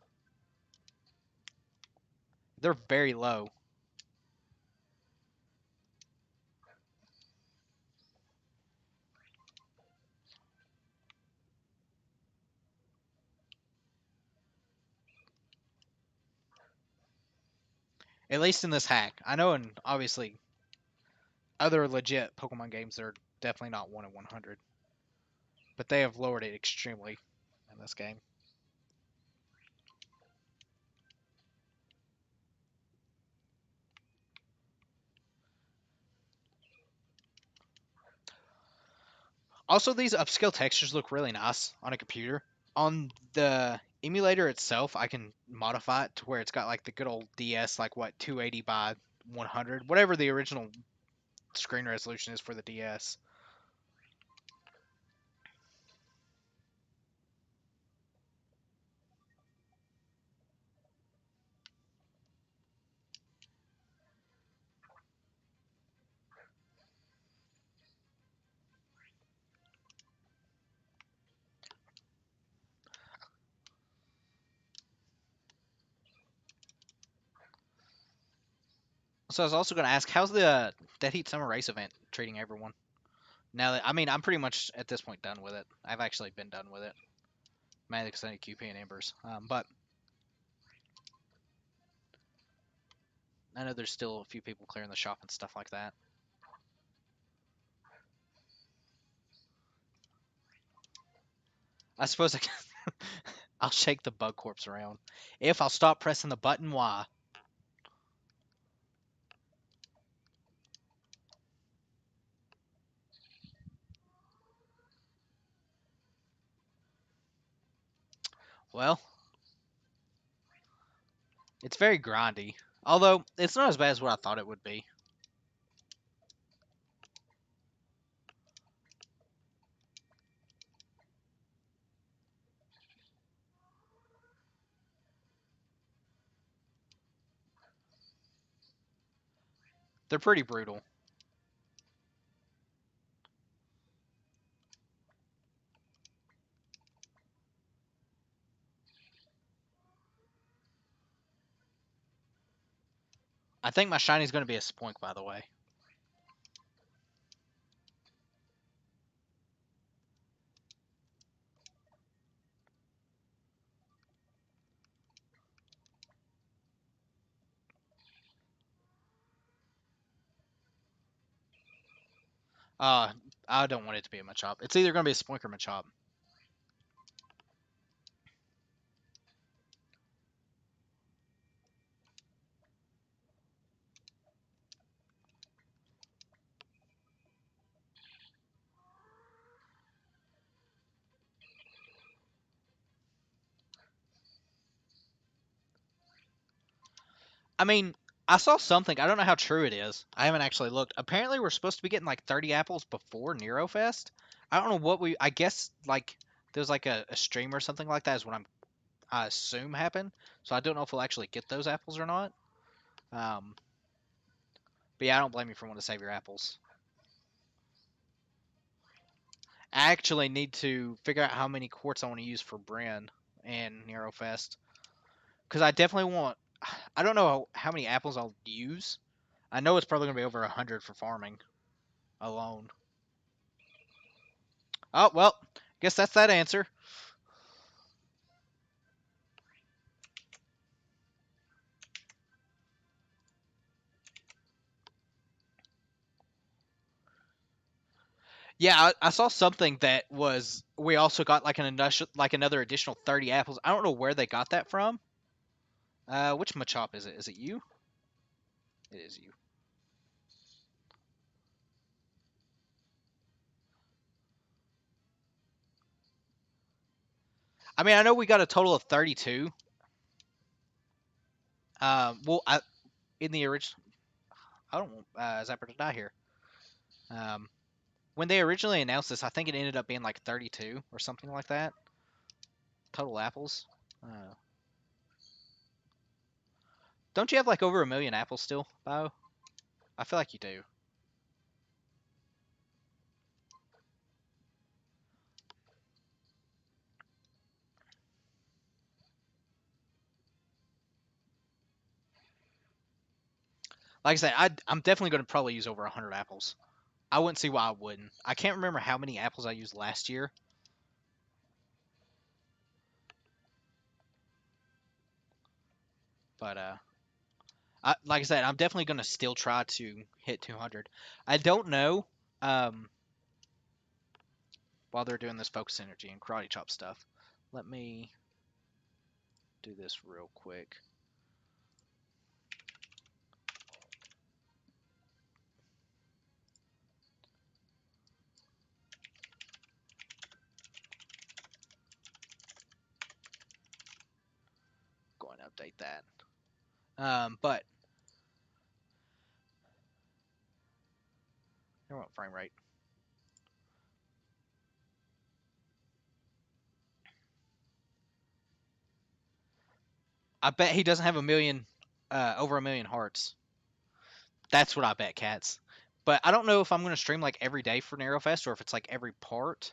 They're very low. At least in this hack. I know in obviously other legit Pokemon games they're definitely not 1 in 100. But they have lowered it extremely in this game. Also, these upscale textures look really nice on a computer. On the emulator itself, I can modify it to where it's got like the good old DS, like what 280 by 100, whatever the original screen resolution is for the DS. So I was also going to ask, how's the Dead Heat Summer Race event treating everyone? Now that I'm pretty much at this point done with it. I've actually been done with it, mainly because I need QP and Embers. But I know there's still a few people clearing the shop and stuff like that. I suppose I can. I'll shake the bug corpse around. If I'll stop pressing the button Y. Well, it's very grindy. Although, it's not as bad as what I thought it would be. They're pretty brutal. I think my shiny's going to be a spoink, by the way. I don't want it to be a Machop. It's either going to be a spoink or Machop. I mean, I saw something. I don't know how true it is. I haven't actually looked. Apparently, we're supposed to be getting like 30 apples before NeroFest. I don't know what we. I guess like there's like a stream or something like that is what I assume happened. So I don't know if we'll actually get those apples or not. Um, but yeah, I don't blame you for wanting to save your apples. I actually need to figure out how many quartz I want to use for Bryn and NeroFest because I definitely want. I don't know how many apples I'll use. I know it's probably gonna be over 100 for farming alone. Oh well, guess that's that answer. Yeah, I saw something that was we also got like like another additional 30 apples. I don't know where they got that from. Which Machop is it? Is it you? It is you. I mean, I know we got a total of 32. Well, in the original, I don't want Zapper to die here. Um, when they originally announced this, I think it ended up being like 32 or something like that. Total apples. Uh, don't you have like over a million apples still, Bio? I feel like you do. Like I said, I'm definitely going to probably use over 100 apples. I wouldn't see why I wouldn't. I can't remember how many apples I used last year. But like I said, I'm definitely going to still try to hit 200. I don't know while they're doing this focus energy and karate chop stuff. Let me do this real quick. Go and update that. But I want frame rate. I bet he doesn't have over a million hearts. That's what I bet, cats. But I don't know if I'm going to stream like every day for NarrowFest or if it's like every part.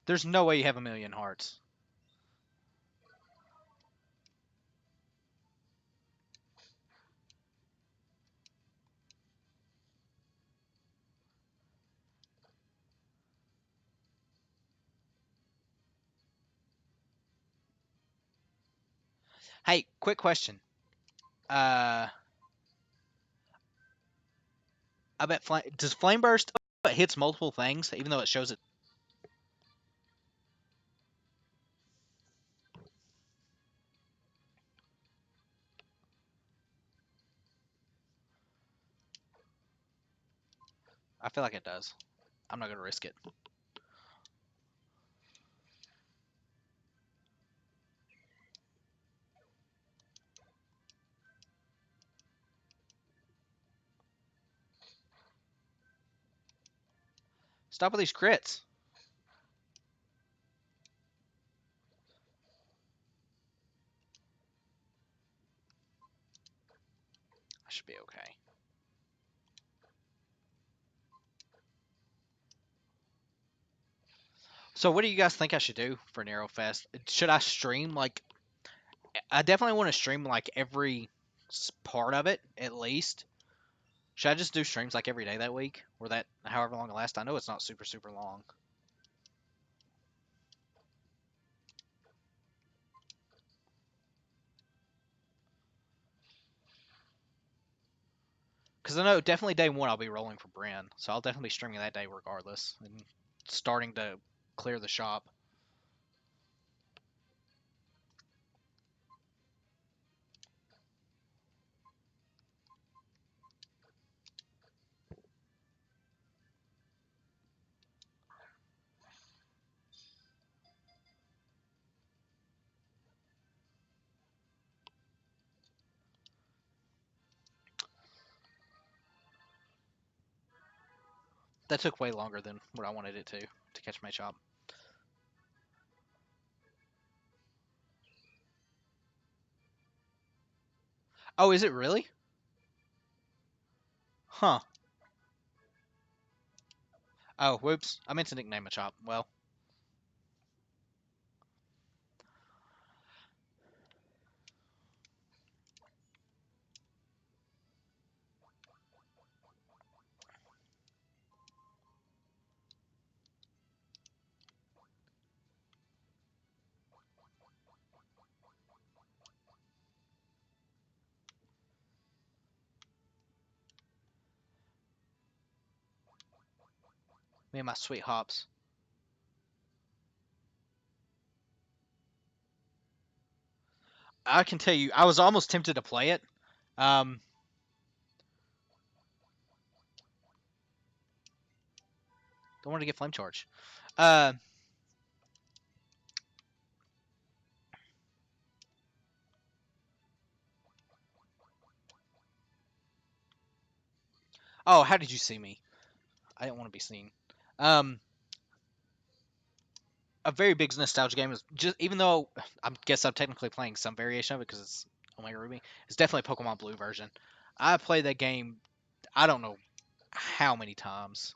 There's no way you have a million hearts. Hey, quick question. Uh, I bet does Flame Burst hits multiple things, even though it shows it. I feel like it does. I'm not gonna risk it. Stop with these crits. I should be okay. So, what do you guys think I should do for Nero Fest? Should I stream like? I definitely want to stream like every part of it at least. Should I just do streams like every day that week, or that however long it lasts? I know it's not super long. Because I know definitely day one I'll be rolling for Bren, so I'll definitely be streaming that day regardless, and starting to clear the shop. That took way longer than what I wanted it to catch my chop. Oh, is it really? Huh. Oh, whoops. I meant to nickname a chop. Well, me and my sweet hops. I can tell you, I was almost tempted to play it. Um, don't want to get flame charge. Uh, oh, how did you see me? I didn't want to be seen. Um, a very big nostalgia game is just even though I guess I'm technically playing some variation of it because it's Omega Ruby. It's definitely a Pokemon Blue version. I played that game. I don't know how many times.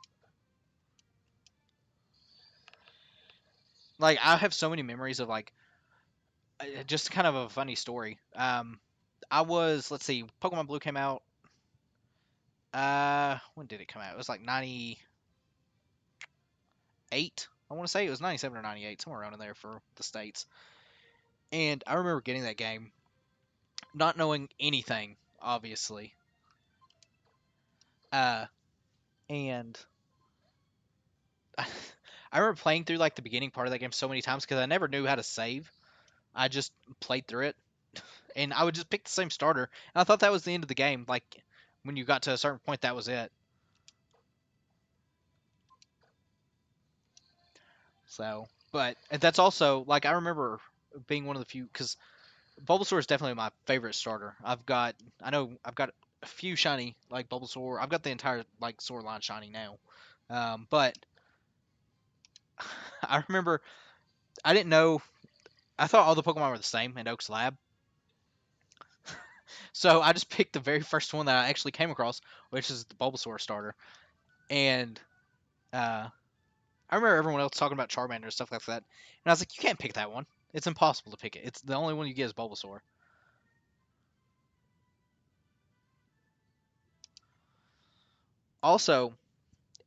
Like I have so many memories of like just kind of a funny story. I was let's see, Pokemon Blue came out. When did it come out? It was like 98. I want to say it was 97 or 98, somewhere around in there for the states. And I remember getting that game, not knowing anything, obviously. Uh, and I remember playing through like the beginning part of that game so many times because I never knew how to save. I just played through it, and I would just pick the same starter. And I thought that was the end of the game. Like when you got to a certain point, that was it. So, but that's also like I remember being one of the few because Bulbasaur is definitely my favorite starter. I know I've got a few shiny like Bulbasaur. I've got the entire like sword line shiny now, but I remember I didn't know. I thought all the Pokemon were the same in Oak's Lab, so I just picked the very first one that I actually came across, which is the Bulbasaur starter. And uh, I remember everyone else talking about Charmander and stuff like that, and I was like, you can't pick that one. It's impossible to pick it. It's the only one you get is Bulbasaur. Also,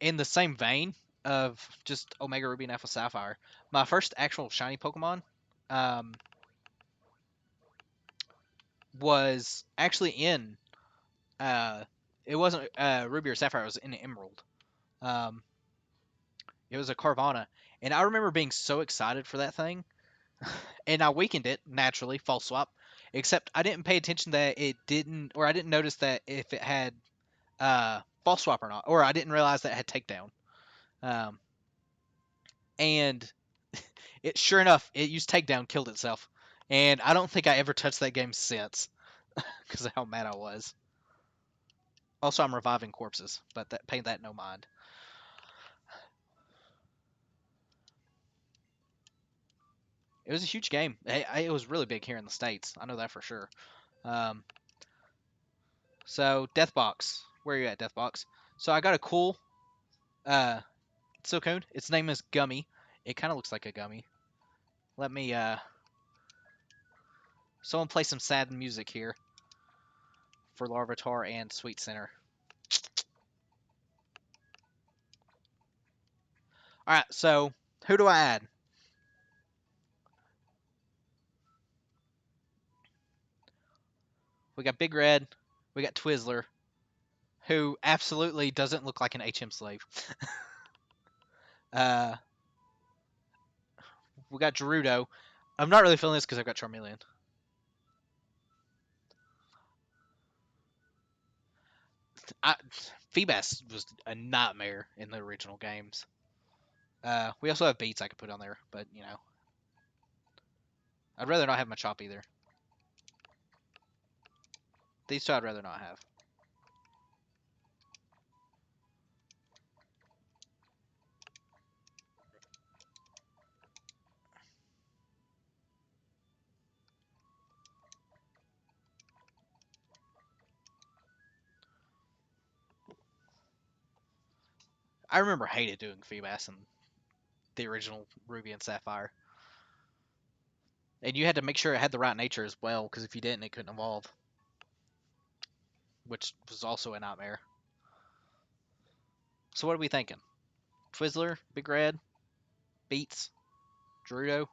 in the same vein of just Omega Ruby and Alpha Sapphire, my first actual shiny Pokemon, um, was actually in uh, it wasn't Ruby or Sapphire. It was in Emerald. Um, it was a Carvana, and I remember being so excited for that thing, and I weakened it naturally, false swap. Except I didn't pay attention that it didn't, or I didn't notice that if it had false swap or not, or I didn't realize that it had takedown. Um, and it sure enough, it used takedown, killed itself, and I don't think I ever touched that game since because of how mad I was. Also, I'm reviving corpses, but that pay that no mind. It was a huge game. It was really big here in the States. I know that for sure. Um, so, Deathbox. Where are you at, Deathbox? So, I got a cool Silcoon. Its name is Gummy. It kind of looks like a gummy. Let me, someone play some sad music here for Larvitar and Sweet Center. Alright, so, who do I add? We got Big Red. We got Twizzler, who absolutely doesn't look like an HM slave. uh, we got Gerudo. I'm not really feeling this because I've got Charmeleon. I, Feebas was a nightmare in the original games. We also have Beats I could put on there, but you know, I'd rather not have Machop either. These two I'd rather not have. I remember hated doing Feebas in the original Ruby and Sapphire. And you had to make sure it had the right nature as well, because if you didn't, it couldn't evolve. Which was also a nightmare. So what are we thinking? Twizzler, Big Red, Beats, Gerudo,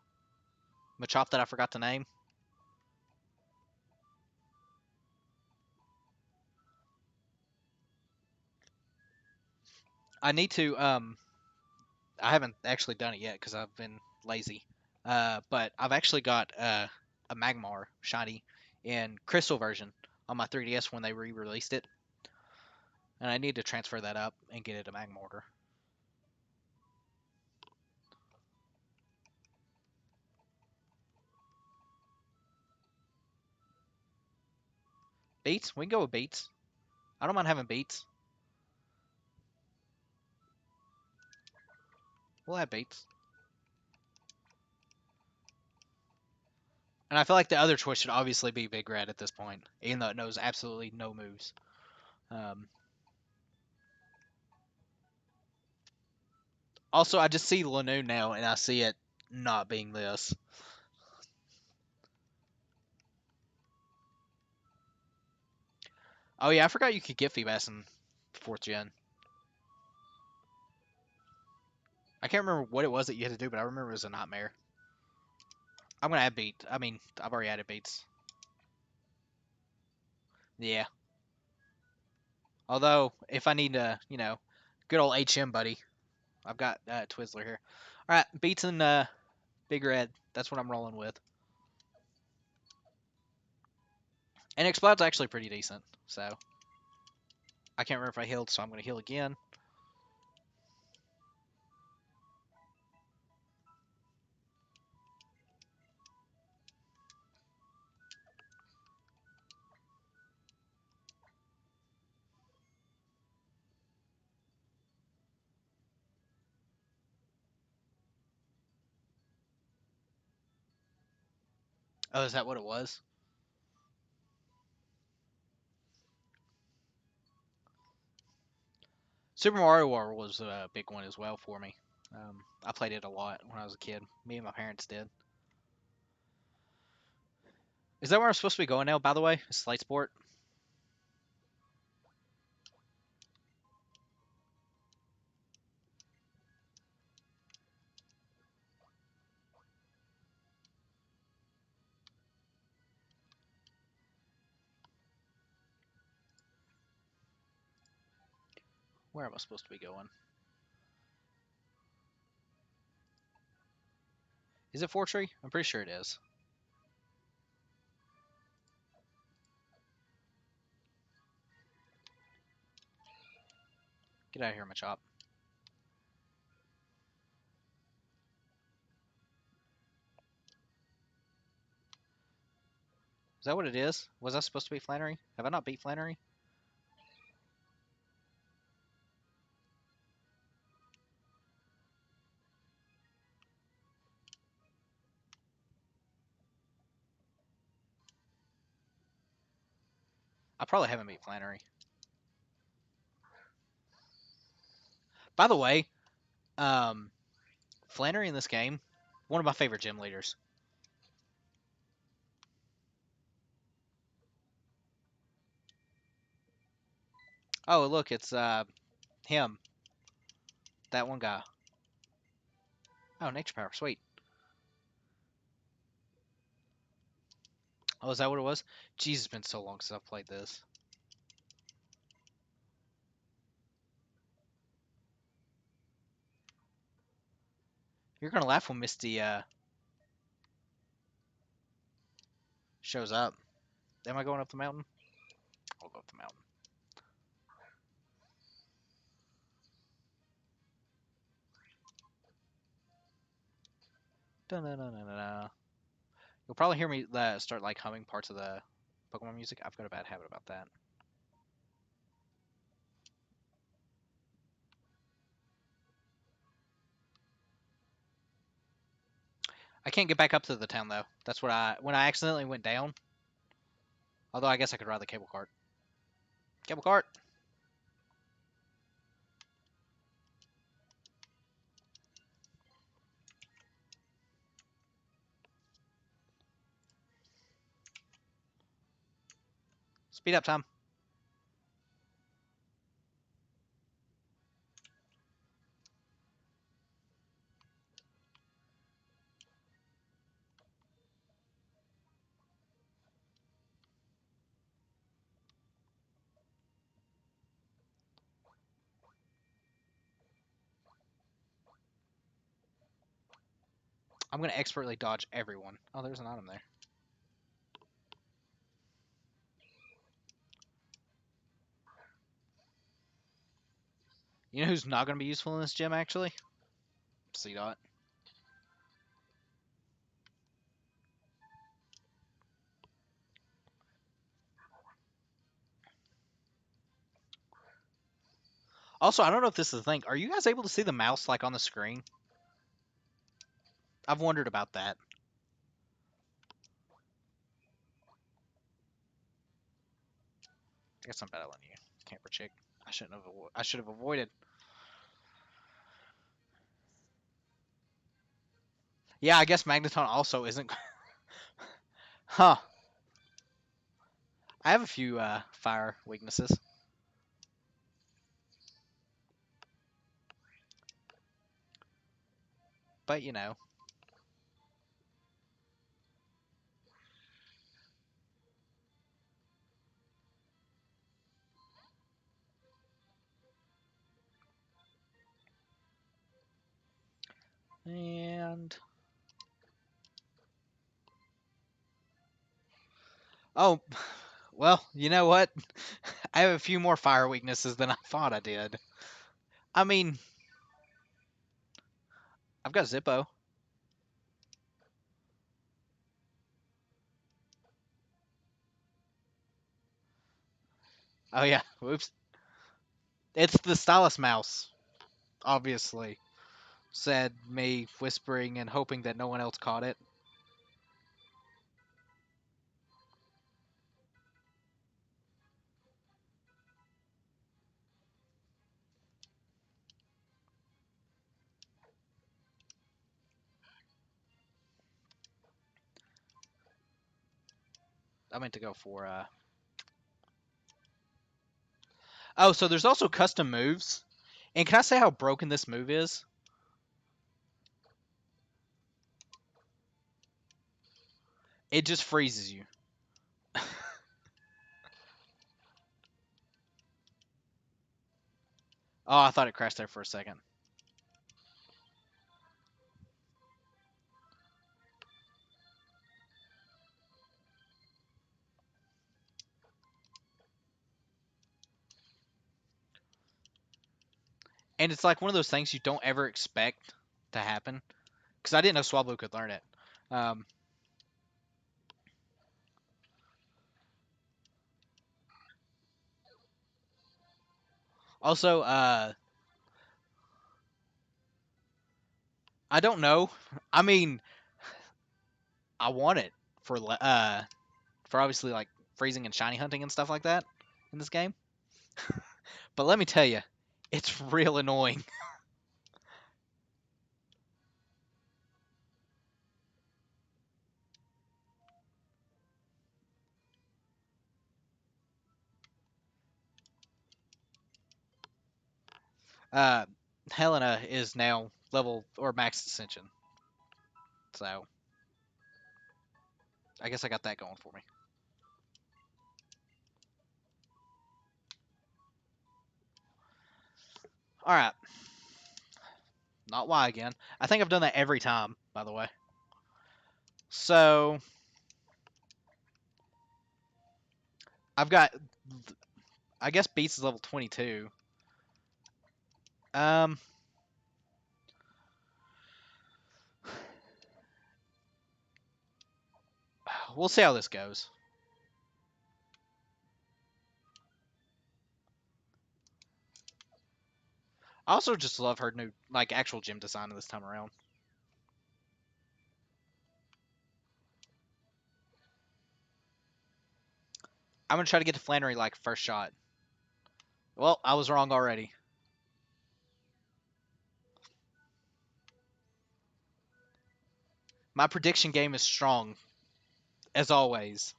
Machop that I forgot to name. I need to I haven't actually done it yet because I've been lazy. But I've actually got a Magmar shiny in Crystal version on my 3DS when they re-released it, and I need to transfer that up and get it a Magmortar. Beats? We can go with Beats. I don't mind having Beats. We'll have Beats. And I feel like the other choice should obviously be Big Red at this point, even though it knows absolutely no moves. Also, I just see Lanoon now, and I see it not being this. Oh yeah, I forgot you could get Feebas in 4th gen. I can't remember what it was that you had to do, but I remember it was a nightmare. I'm gonna add Beat. I mean, I've already added Beats. Yeah. Although, if I need a, good old HM buddy, I've got Twizzler here. All right, Beats and Big Red. That's what I'm rolling with. And Explode's actually pretty decent, so I can't remember if I healed, so I'm gonna heal again. Oh, is that what it was? Super Mario World was a big one as well for me. I played it a lot when I was a kid. Me and my parents did. Is that where I'm supposed to be going now, by the way? Slate Sport? Where am I supposed to be going? Is it Fortree? I'm pretty sure it is. Get out of here, Machop. Is that what it is? Was I supposed to be Flannery? Have I not beat Flannery? I probably haven't beat Flannery. By the way, Flannery in this game, one of my favorite gym leaders. Oh, look, it's him. That one guy. Oh, Nature Power, sweet. Oh, is that what it was? Jeez, it's been so long since I've played this. You're gonna laugh when Misty shows up. Am I going up the mountain? I'll go up the mountain. Dun-dun-dun-dun-dun. You'll probably hear me start like humming parts of the Pokemon music. I've got a bad habit about that. I can't get back up to the town though. That's what when I accidentally went down. Although I guess I could ride the cable cart. Cable cart. Speed up time. I'm gonna expertly dodge everyone. Oh, there's an item there. You know who's not gonna be useful in this gym actually? C-Dot. Also, I don't know if this is the thing. Are you guys able to see the mouse like on the screen? I've wondered about that. I guess I'm better than you, camper chick. I shouldn't have. I should have avoided. Yeah, I guess Magneton also isn't. Huh. I have a few fire weaknesses. But, you know. And... Oh, well, you know what? I have a few more fire weaknesses than I thought I did. I mean... I've got Zippo. Oh, yeah. Whoops. It's the Stylus Mouse, obviously. Said me, whispering and hoping that no one else caught it. I meant to go for, Oh, so there's also custom moves. And can I say how broken this move is? It just freezes you. Oh, I thought it crashed there for a second. And it's like one of those things you don't ever expect to happen. Because I didn't know Swablu could learn it. Um, also, I don't know. I mean, I want it for obviously like freezing and shiny hunting and stuff like that in this game. But let me tell you, it's real annoying. Uh, Helena is now level or max ascension, so I guess I got that going for me. All right, not Y again. I think I've done that every time, by the way. So I've got, I guess Beats is level 22. Um, we'll see how this goes. I also just love her new, like, actual gym design this time around. I'm gonna try to get to Flannery like first shot. Well, I was wrong already. My prediction game is strong, as always.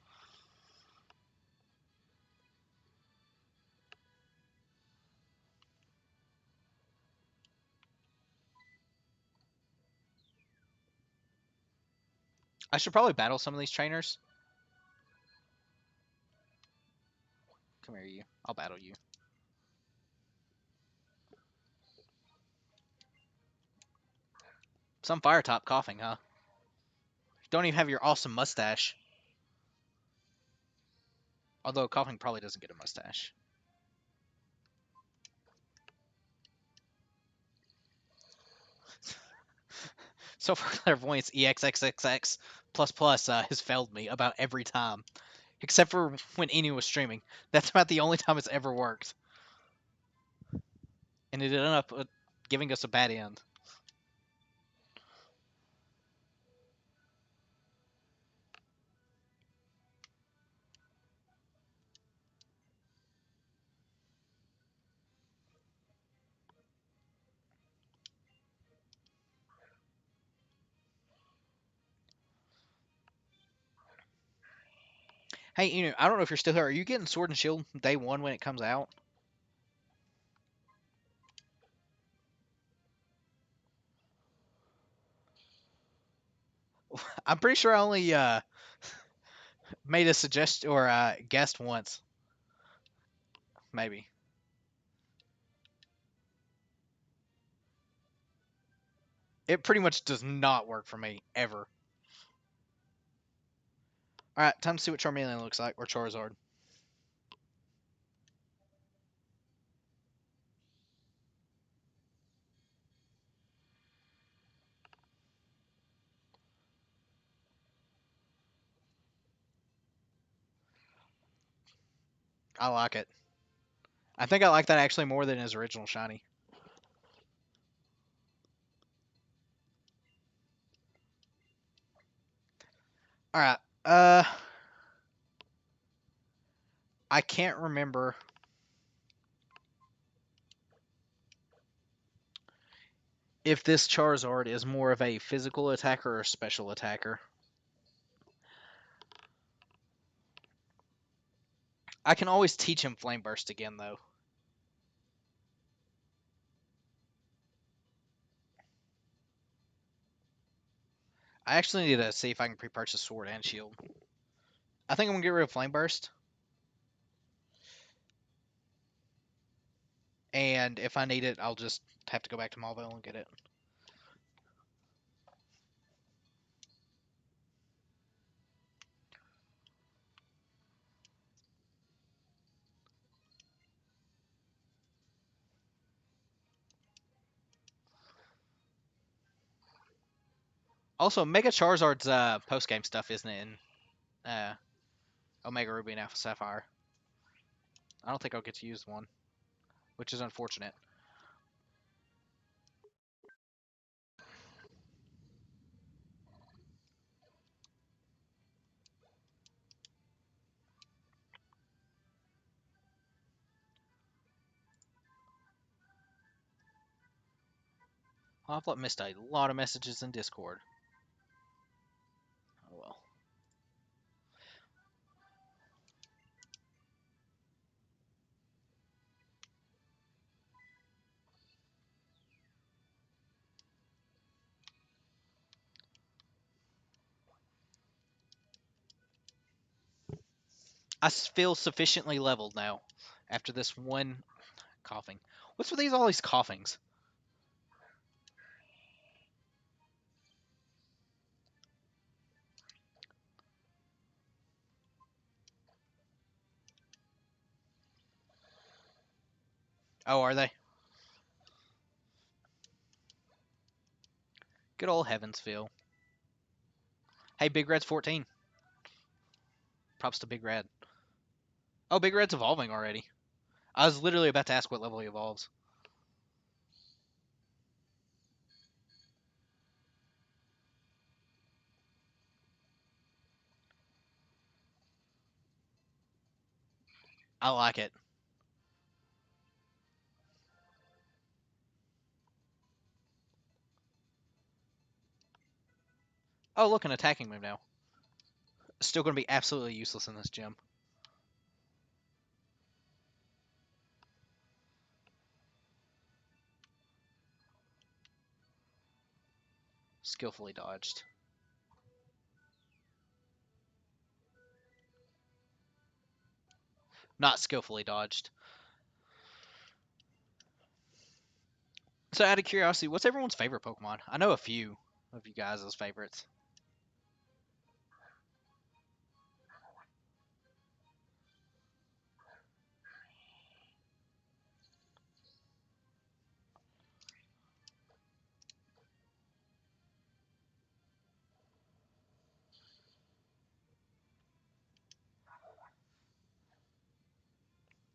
I should probably battle some of these trainers. Come here, you. I'll battle you. Some fire top coughing, huh? Don't even have your awesome mustache. Although coughing probably doesn't get a mustache. So far, Clairvoyance EXXXX plus has failed me about every time. Except for when Inu was streaming. That's about the only time it's ever worked. And it ended up giving us a bad end. Hey, Inu, I don't know if you're still here. Are you getting Sword and Shield day one when it comes out? I'm pretty sure I only made a suggestion or guessed once. Maybe. It pretty much does not work for me, ever. Alright, time to see what Charmeleon looks like, or Charizard. I like it. I think I like that actually more than his original shiny. Alright, I can't remember if this Charizard is more of a physical attacker or a special attacker. I can always teach him Flame Burst again, though. I actually need to see if I can pre-purchase Sword and Shield. I think I'm gonna get rid of Flame Burst. and if I need it, I'll just have to go back to Mauville and get it. Also, Mega Charizard's post-game stuff isn't in Omega Ruby and Alpha Sapphire. I don't think I'll get to use one, which is unfortunate. I've missed a lot of messages in Discord. Oh well. I feel sufficiently leveled now after this one coughing. What's with all these coughings? Oh, are they? Good old Heavensville. Hey, Big Red's 14. Props to Big Red. Oh, Big Red's evolving already. I was literally about to ask what level he evolves. I like it. Oh, look, an attacking move now. Still going to be absolutely useless in this gym. Skillfully dodged. Not skillfully dodged. So, out of curiosity, what's everyone's favorite Pokemon? I know a few of you guys' favorites.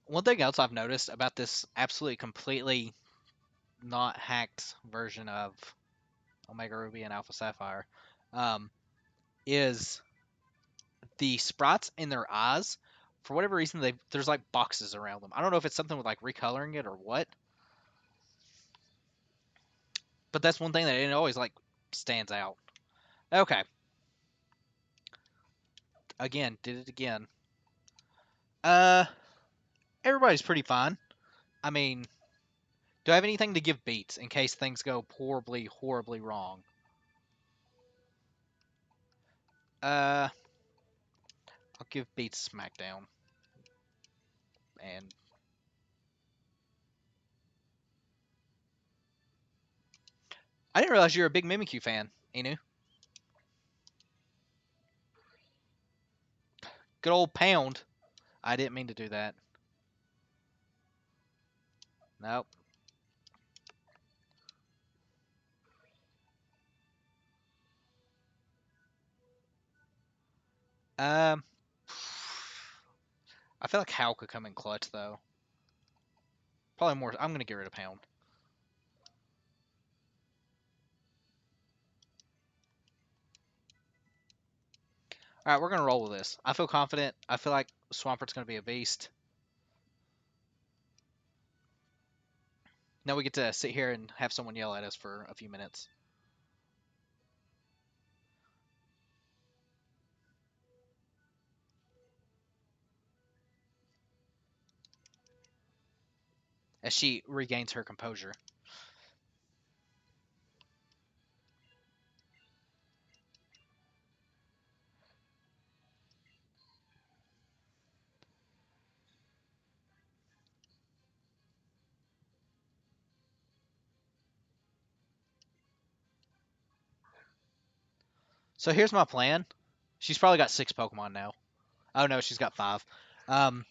One thing else I've noticed about this absolutely completely not hacked version of Omega Ruby and Alpha Sapphire is the sprites in their eyes. For whatever reason, there's like boxes around them. I don't know if it's something with like recoloring it or what, but that's one thing that it always like stands out. Okay, again, did it again. Uh, everybody's pretty fine. I mean, do I have anything to give beats in case things go horribly, horribly wrong? Uh, I'll give beats Smackdown. And I didn't realize you're a big Mimikyu fan, Inu. Good old Pound. I didn't mean to do that. Nope. Um, I feel like Hal could come in clutch though. Probably more. I'm gonna get rid of Pound. All right, we're gonna roll with this. I feel confident. I feel like Swampert's gonna be a beast. Now we get to sit here and have someone yell at us for a few minutes. As she regains her composure. So here's my plan. She's probably got 6 Pokemon now. Oh no, she's got 5. Um,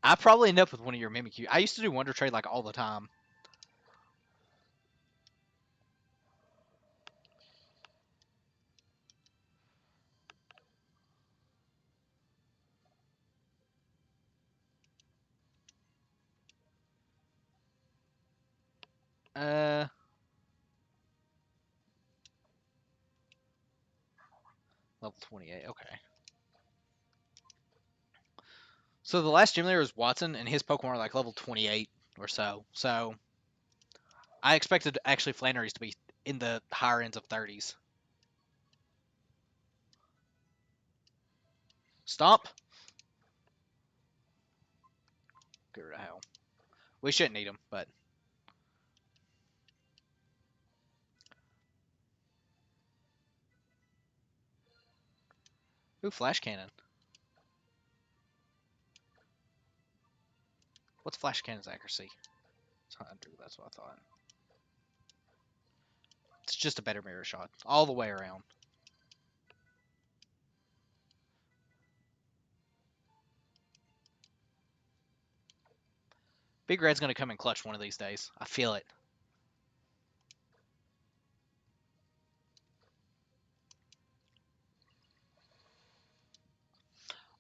I probably end up with one of your Mimikyu. I used to do Wonder Trade like all the time. Uh, level 28. Okay. So the last gym leader was Watson, and his Pokemon are like level 28 or so. So I expected actually Flannery's to be in the higher ends of 30s. Stomp. Get rid of hell. We shouldn't need him, but ooh, Flash Cannon. What's Flash Cannon's accuracy? It's 100. That's what I thought. It's just a better mirror shot all the way around. Big Red's gonna come in clutch one of these days. I feel it.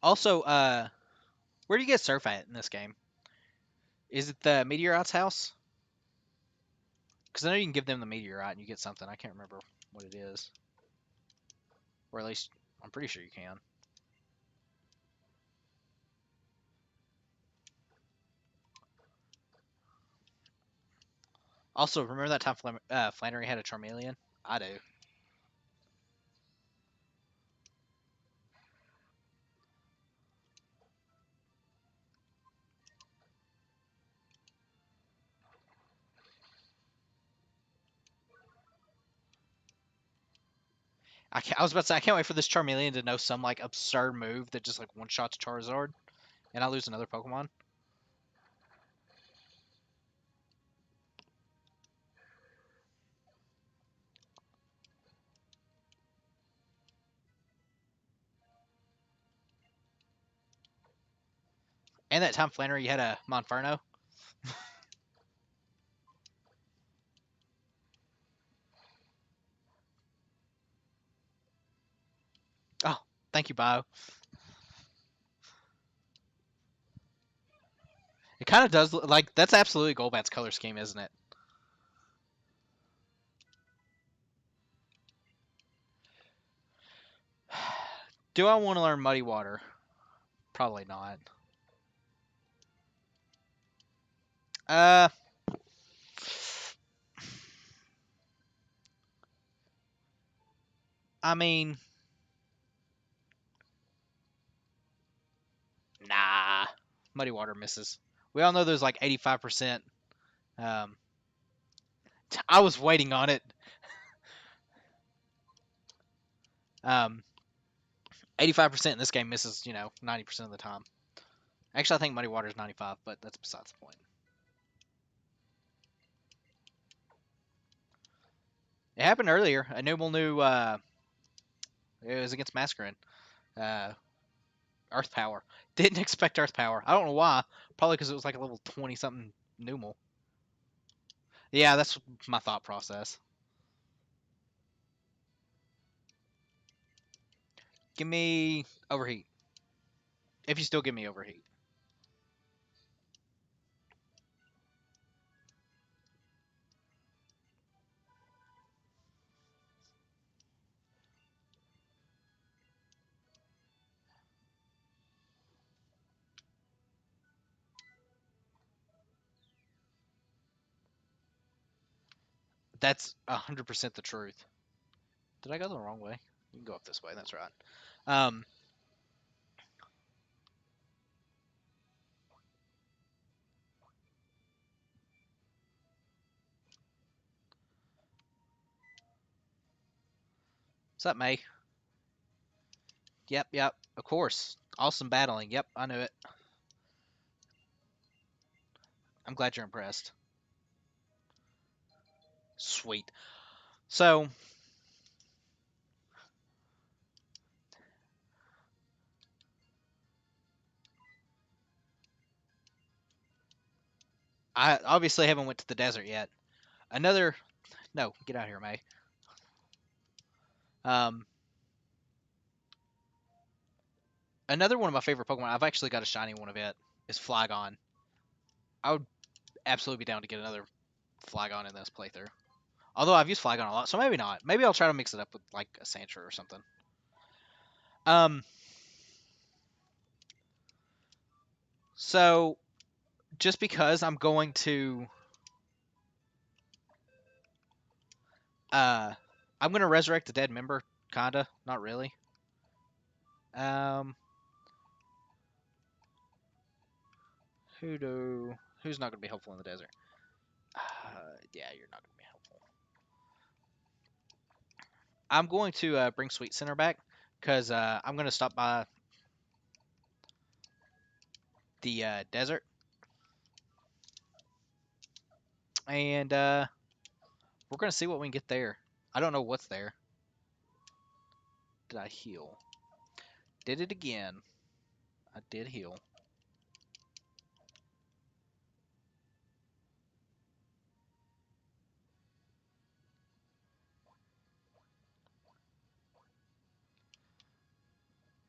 Also, where do you get Surf at in this game? Is it the Meteorite's house? Because I know you can give them the Meteorite and you get something. I can't remember what it is. Or at least, I'm pretty sure you can. Also, remember that time Flannery had a Charmeleon? I do. I was about to say, I can't wait for this Charmeleon to know some like absurd move that just like one shots Charizard, and I lose another Pokemon. And that time Flannery had a Monferno. Oh, thank you, Bio. It kind of does look like that's absolutely Golbat's color scheme, isn't it? Do I want to learn Muddy Water? Probably not. Uh, I mean, nah. Muddy Water misses. We all know there's like 85%. Um, I was waiting on it. 85% in this game misses, 90% of the time. Actually, I think Muddy Water is 95, but that's besides the point. It happened earlier. A Newble knew it was against Masquerain. Uh, Earth Power. Didn't expect Earth Power. I don't know why. Probably because it was like a level 20 something Numel. Yeah, that's my thought process. Give me Overheat. If you still give me Overheat. That's 100% the truth. Did I go the wrong way? You can go up this way. That's right. Um, what's up, May? Yep, yep. Of course. Awesome battling. Yep, I knew it. I'm glad you're impressed. Sweet. So, I obviously haven't went to the desert yet. Another... No, get out of here, May. Um, Another one of my favorite Pokemon, I've actually got a shiny one of it, is Flygon. I would absolutely be down to get another Flygon in this playthrough. Although I've used Flygon a lot, so maybe not. Maybe I'll try to mix it up with like a Sandshrew or something. Um, so just because uh I'm gonna resurrect a dead member, kinda, not really. Um, who's not gonna be helpful in the desert? Yeah, you're not gonna be helpful. I'm going to bring Sweet Center back because I'm gonna stop by the desert and we're gonna see what we can get there. I don't know what's there. Did I heal? Did it again. I did heal.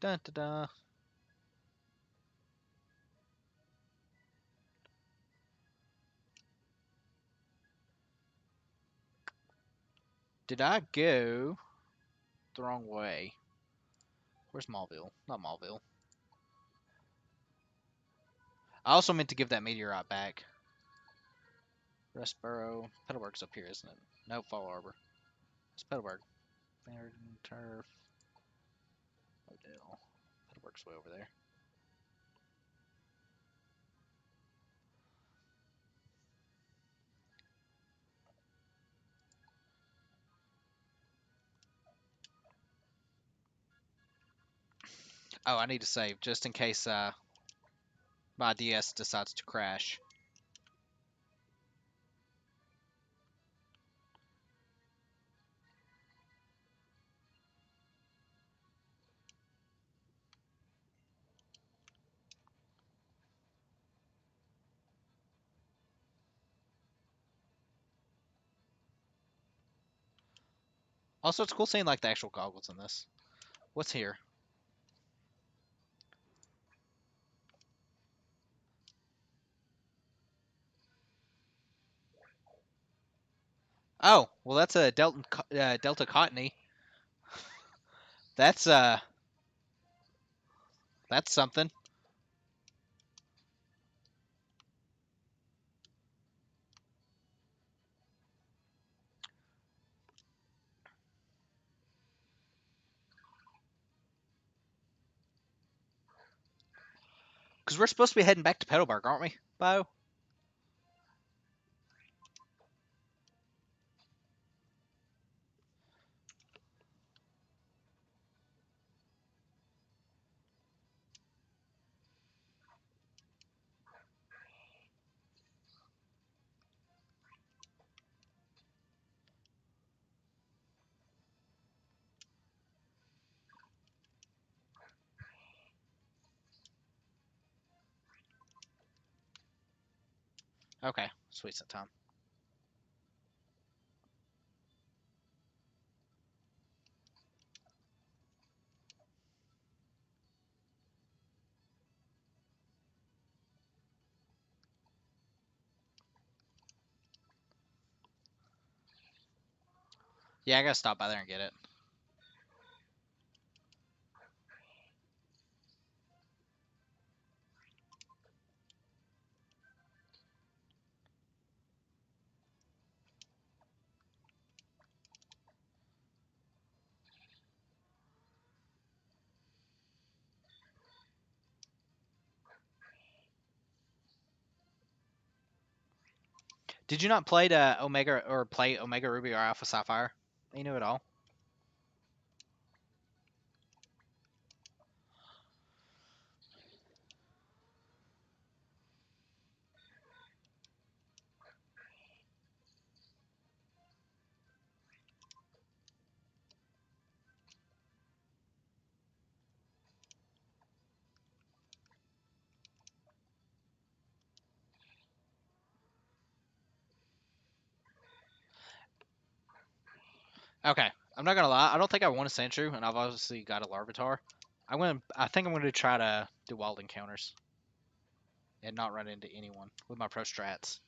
Dun, dun, dun. Did I go the wrong way? Where's Maulville? Not Maulville. I also meant to give that meteorite back. Restboro. Petalburg's up here, isn't it? No, Fall Arbor. It's Petalburg. Meriden, Turf. Odell. Petalburg's way over there. Oh, I need to save just in case my DS decides to crash. Also, it's cool seeing like the actual goggles in this. What's here? Oh, well, that's a Delta Cottony. That's that's something. Because we're supposed to be heading back to Petalburg, aren't we, Bo? Okay, sweet time. Yeah, I gotta stop by there and get it. Did you not play the Omega or play Omega Ruby or Alpha Sapphire? You knew it all. Okay, I'm not gonna lie. I don't think I want a Sandshrew, and I've obviously got a Larvitar. I think I'm gonna try to do wild encounters and not run into anyone with my pro strats.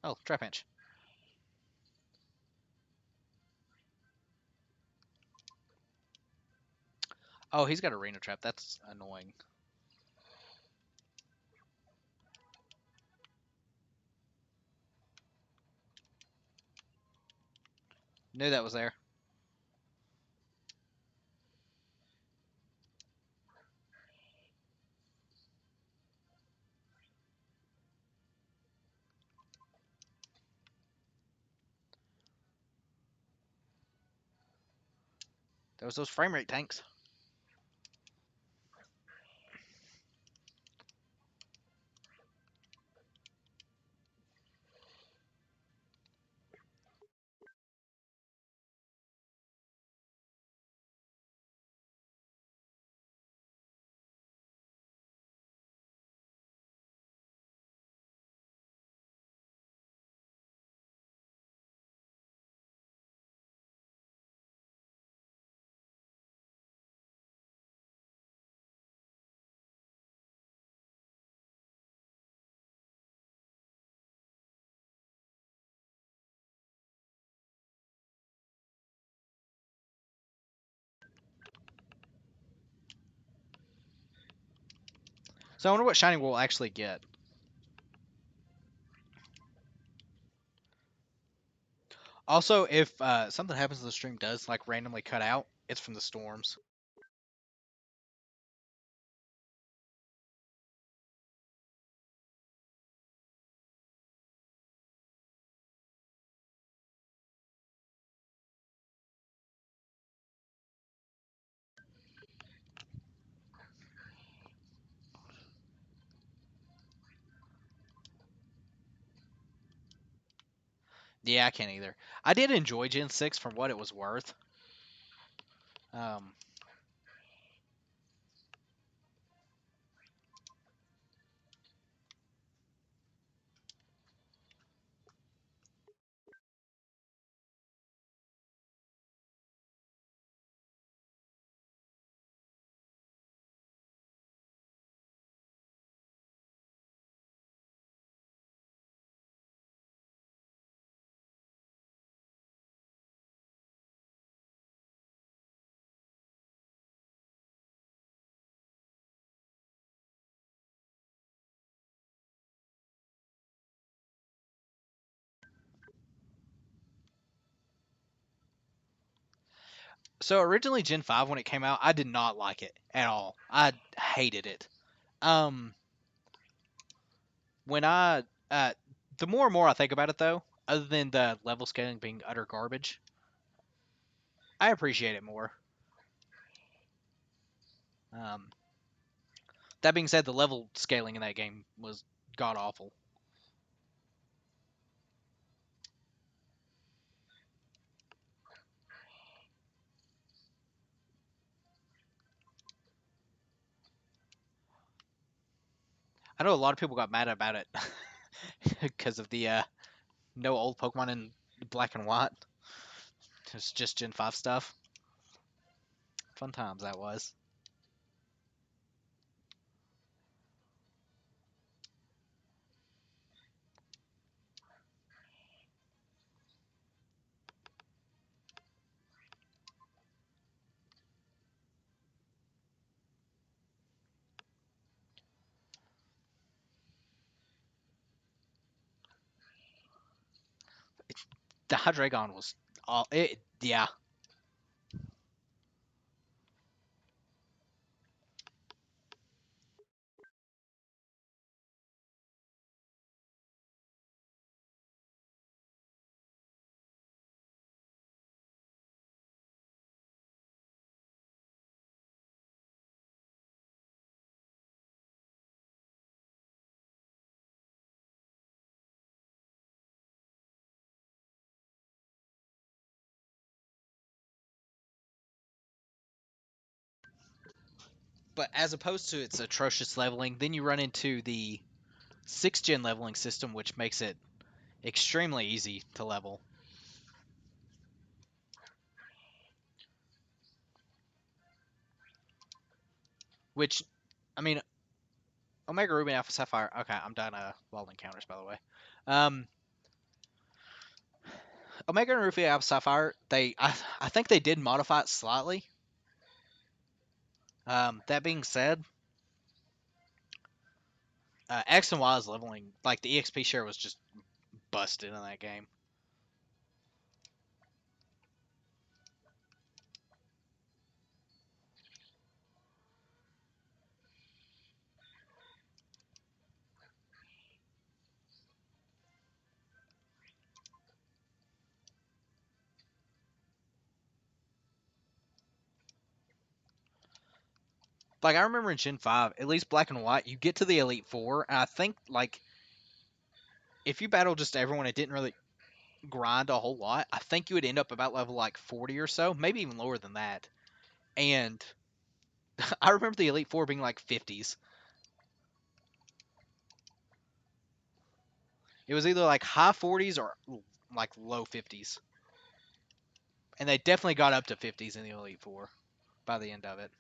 Oh, Trapinch. Oh, he's got Arena Trap. That's annoying. Knew that was there. There was those frame rate tanks. So I wonder what shiny we'll actually get. Also, if something happens to the stream does like randomly cut out, it's from the storms. Yeah, I can't either. I did enjoy Gen 6 for what it was worth. Um, so originally Gen 5 when it came out, I did not like it at all. I hated it. Um, when I the more and more I think about it though, other than the level scaling being utter garbage, I appreciate it more. Um, that being said, the level scaling in that game was god awful. I know a lot of people got mad about it because of the no old Pokemon in black and white. It's just Gen 5 stuff. Fun times that was. The Hydreigon was all it. Yeah, but as opposed to its atrocious leveling, then you run into the 6th gen leveling system, which makes it extremely easy to level. Which, I mean, Omega Ruby and Alpha Sapphire. Okay, I'm done. Wild encounters, by the way. Um, Omega Ruby and Alpha Sapphire. I think they did modify it slightly. That being said, X and Y is leveling. Like the EXP share was just busted in that game. Like I remember in Gen 5, at least Black and White, you get to the Elite Four, and I think like if you battle just everyone, it didn't really grind a whole lot. I think you would end up about level like 40 or so, maybe even lower than that. And I remember the Elite Four being like 50s. It was either like high 40s or like low 50s. And they definitely got up to 50s in the Elite Four by the end of it.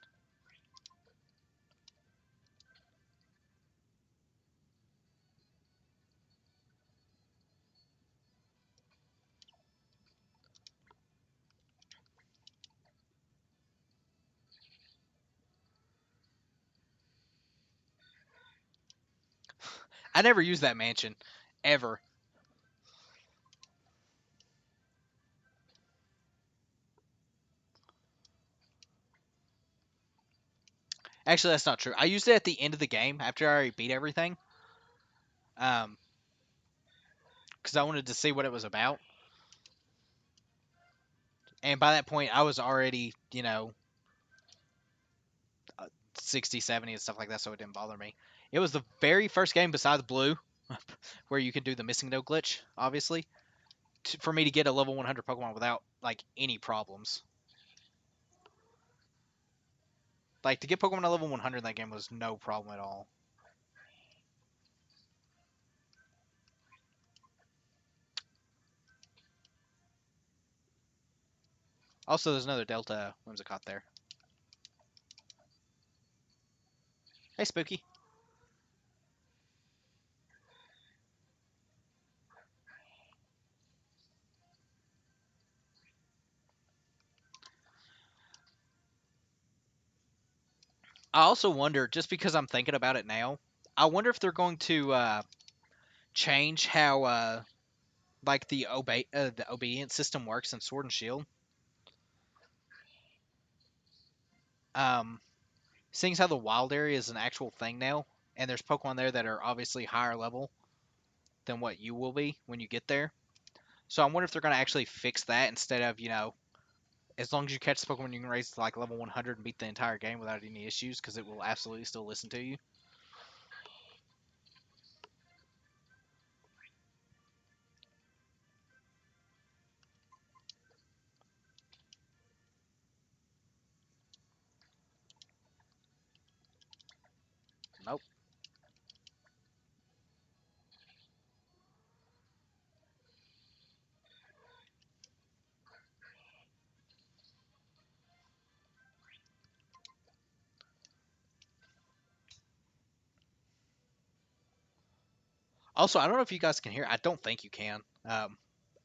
I never used that mansion ever. Actually, that's not true. I used it at the end of the game after I already beat everything. Um, because I wanted to see what it was about. And by that point, I was already, 60, 70, and stuff like that, so it didn't bother me. It was the very first game besides Blue where you could do the missing no glitch, obviously, for me to get a level 100 Pokemon without, like, any problems. Like, to get Pokemon to level 100 in that game was no problem at all. Also, there's another Delta Whimsicott there. Hey, Spooky. I also wonder, just because I'm thinking about it now, I wonder if they're going to change how like the obedience system works in Sword and Shield. Um, seeing as how the wild area is an actual thing now, and there's Pokemon there that are obviously higher level than what you will be when you get there. So I wonder if they're going to actually fix that instead of, as long as you catch the Pokemon, you can raise to like level 100 and beat the entire game without any issues because it will absolutely still listen to you. Nope. Also, I don't know if you guys can hear. I don't think you can.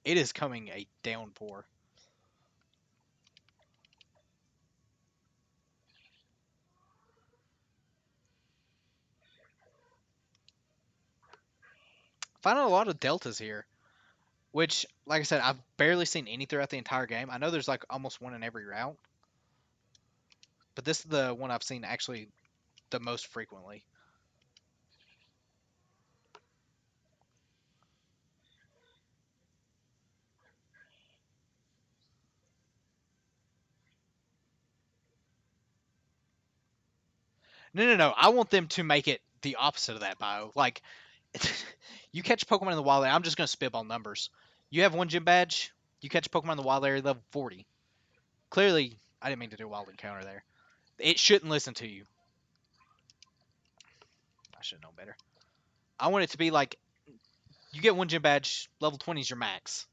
It is coming a downpour. Finding a lot of deltas here, which, like I said, I've barely seen any throughout the entire game. I know there's like almost one in every route, but this is the one I've seen actually the most frequently. No, no, no. I want them to make it the opposite of that, Bio. Like, you catch Pokemon in the wild area. I'm just going to spitball numbers. You have one gym badge. You catch Pokemon in the wild area level 40. Clearly, I didn't mean to do a wild encounter there. It shouldn't listen to you. I should know better. I want it to be like you get one gym badge, level 20 is your max.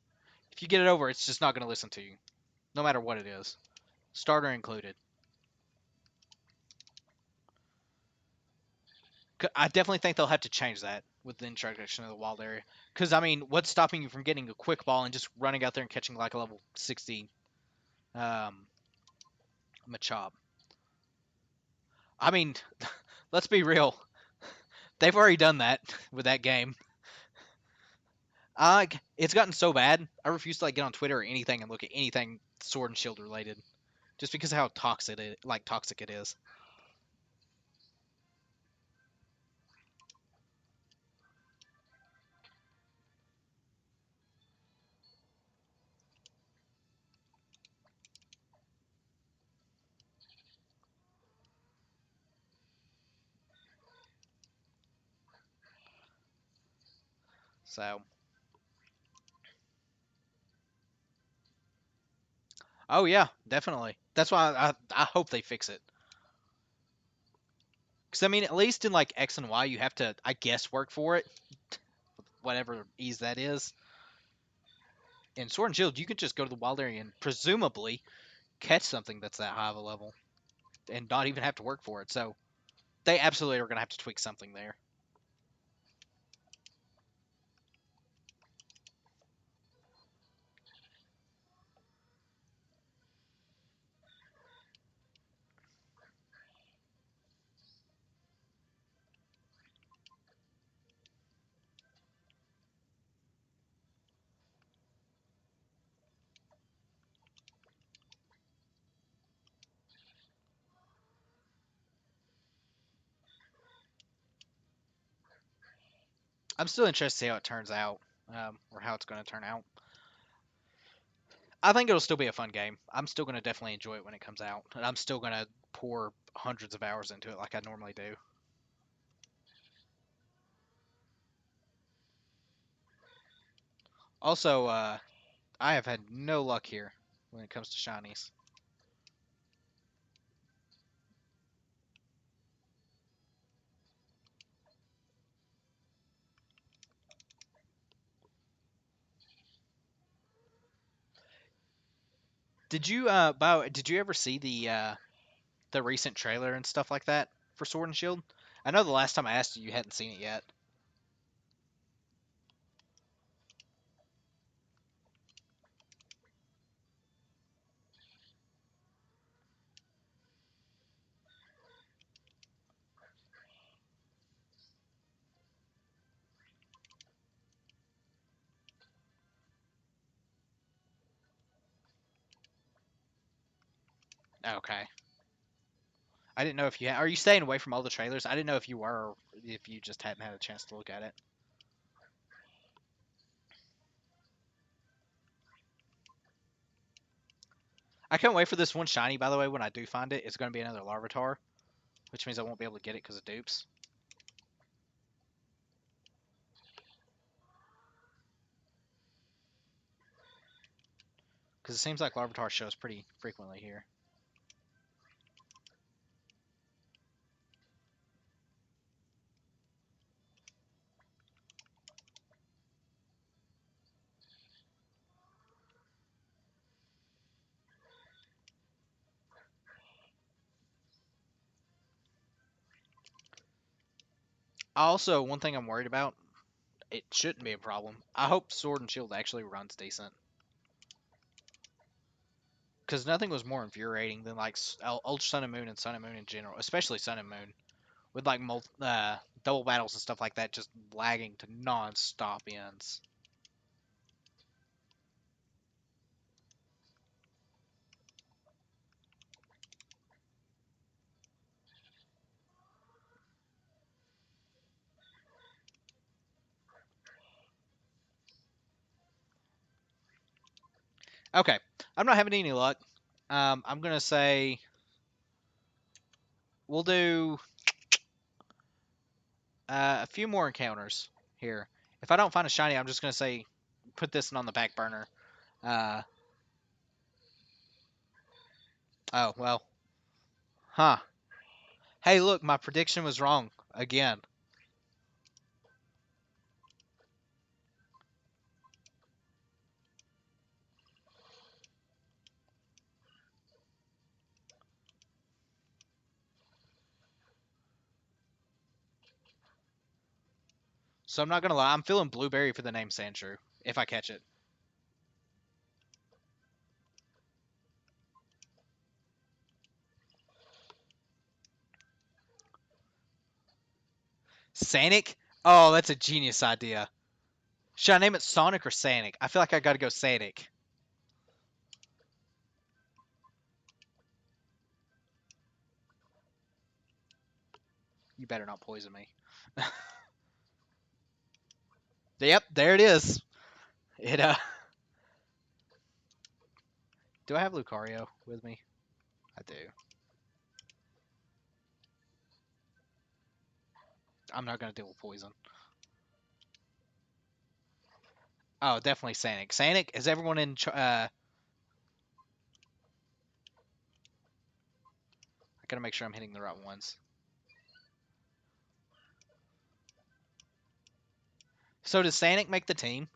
If you get it over, it's just not going to listen to you, no matter what it is, starter included. I definitely think they'll have to change that with the introduction of the wild area. Because I mean, what's stopping you from getting a quick ball and just running out there and catching like a level 60 um, Machop? I mean, let's be real. They've already done that with that game. It's gotten so bad. I refuse to like get on Twitter or anything and look at anything Sword and Shield related, just because of how toxic it is. So, oh yeah, definitely. That's why I hope they fix it. Because I mean, at least in like X and Y, you have to, I guess, work for it, whatever ease that is. In Sword and Shield, you can just go to the wild area and presumably catch something that's that high of a level and not even have to work for it. So they absolutely are going to have to tweak something there. I'm still interested to see how it turns out, or how it's going to turn out. I think it'll still be a fun game. I'm still going to definitely enjoy it when it comes out, and I'm still going to pour hundreds of hours into it like I normally do. Also, I have had no luck here when it comes to shinies. Did you ever see the recent trailer and stuff like that for Sword and Shield? I know the last time I asked you, you hadn't seen it yet. Okay. I didn't know if you are you staying away from all the trailers? I didn't know if you were, or if you just hadn't had a chance to look at it. I can't wait for this one shiny. By the way, when I do find it, it's going to be another Larvitar, which means I won't be able to get it because of dupes. Because it seems like Larvitar shows pretty frequently here. Also, one thing I'm worried about, it shouldn't be a problem. I hope Sword and Shield actually runs decent. Because nothing was more infuriating than like Ultra Sun and Moon and Sun and Moon in general, especially Sun and Moon, with like double battles and stuff like that just lagging to non-stop ends. Okay, I'm not having any luck. I'm gonna say we'll do a few more encounters here. If I don't find a shiny, I'm just gonna say put this one on the back burner. Uh, oh well, huh? Hey, look, my prediction was wrong again. So I'm not gonna lie, I'm feeling blueberry for the name Sandshrew, if I catch it. Sanic? Oh, that's a genius idea. Should I name it Sonic or Sanic? I feel like I gotta go Sanic. You better not poison me. Yep, there it is. It Do I have Lucario with me? I do. I'm not gonna deal with poison. Oh, definitely Sanic. Sanic, is everyone in I gotta make sure I'm hitting the right ones. So does Sanic make the team?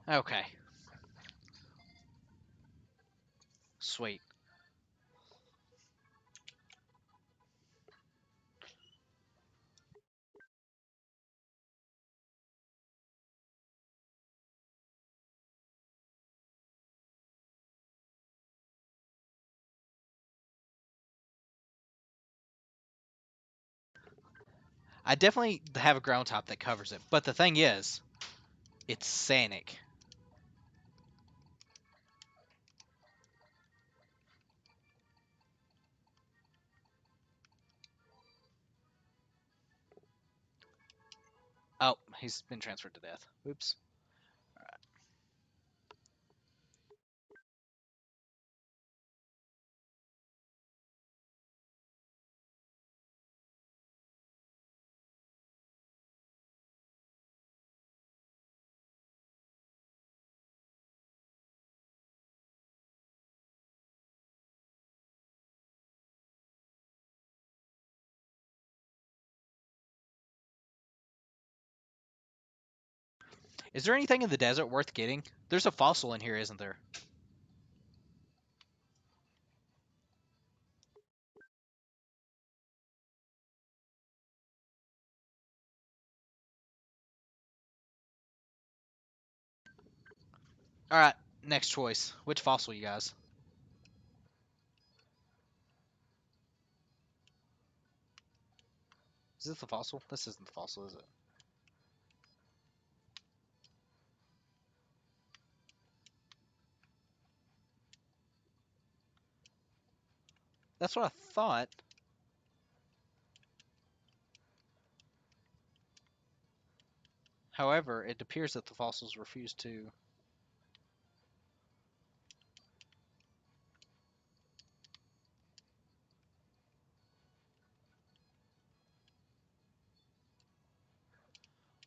Okay. Sweet. I definitely have a ground type that covers it, but the thing is, it's Sanic. Oh, he's been transferred to death. Oops. Is there anything in the desert worth getting? There's a fossil in here, isn't there? Alright, next choice. Which fossil, you guys? Is this the fossil? This isn't the fossil, is it? That's what I thought. However, it appears that the fossils refuse to...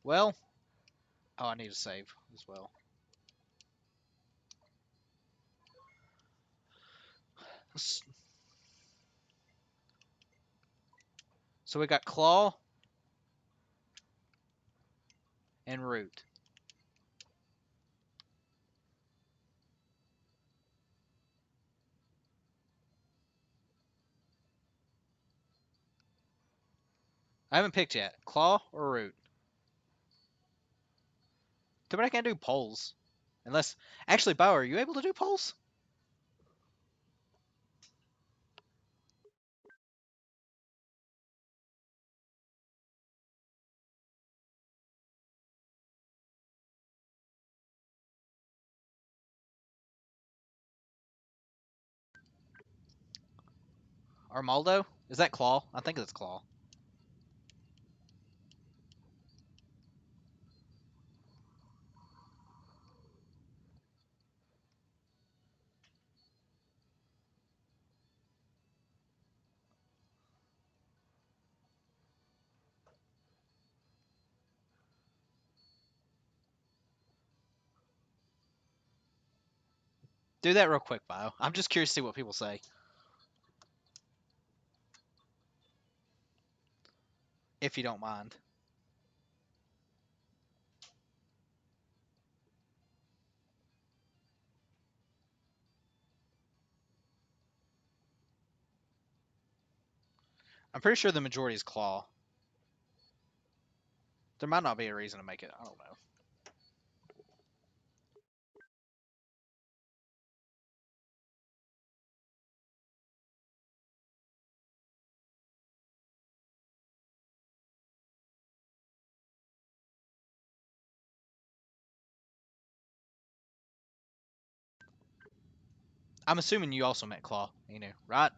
Well... Oh, I need to save as well. So we got Claw and Root. I haven't picked yet. Claw or Root? Too bad I can't do poles. Unless... Actually, Bauer, are you able to do poles? Armaldo? Is that Claw? I think it's Claw. Do that real quick, Bio. I'm just curious to see what people say. If you don't mind. I'm pretty sure the majority is Claw. There might not be a reason to make it. I don't know. I'm assuming you also meant Claw, right?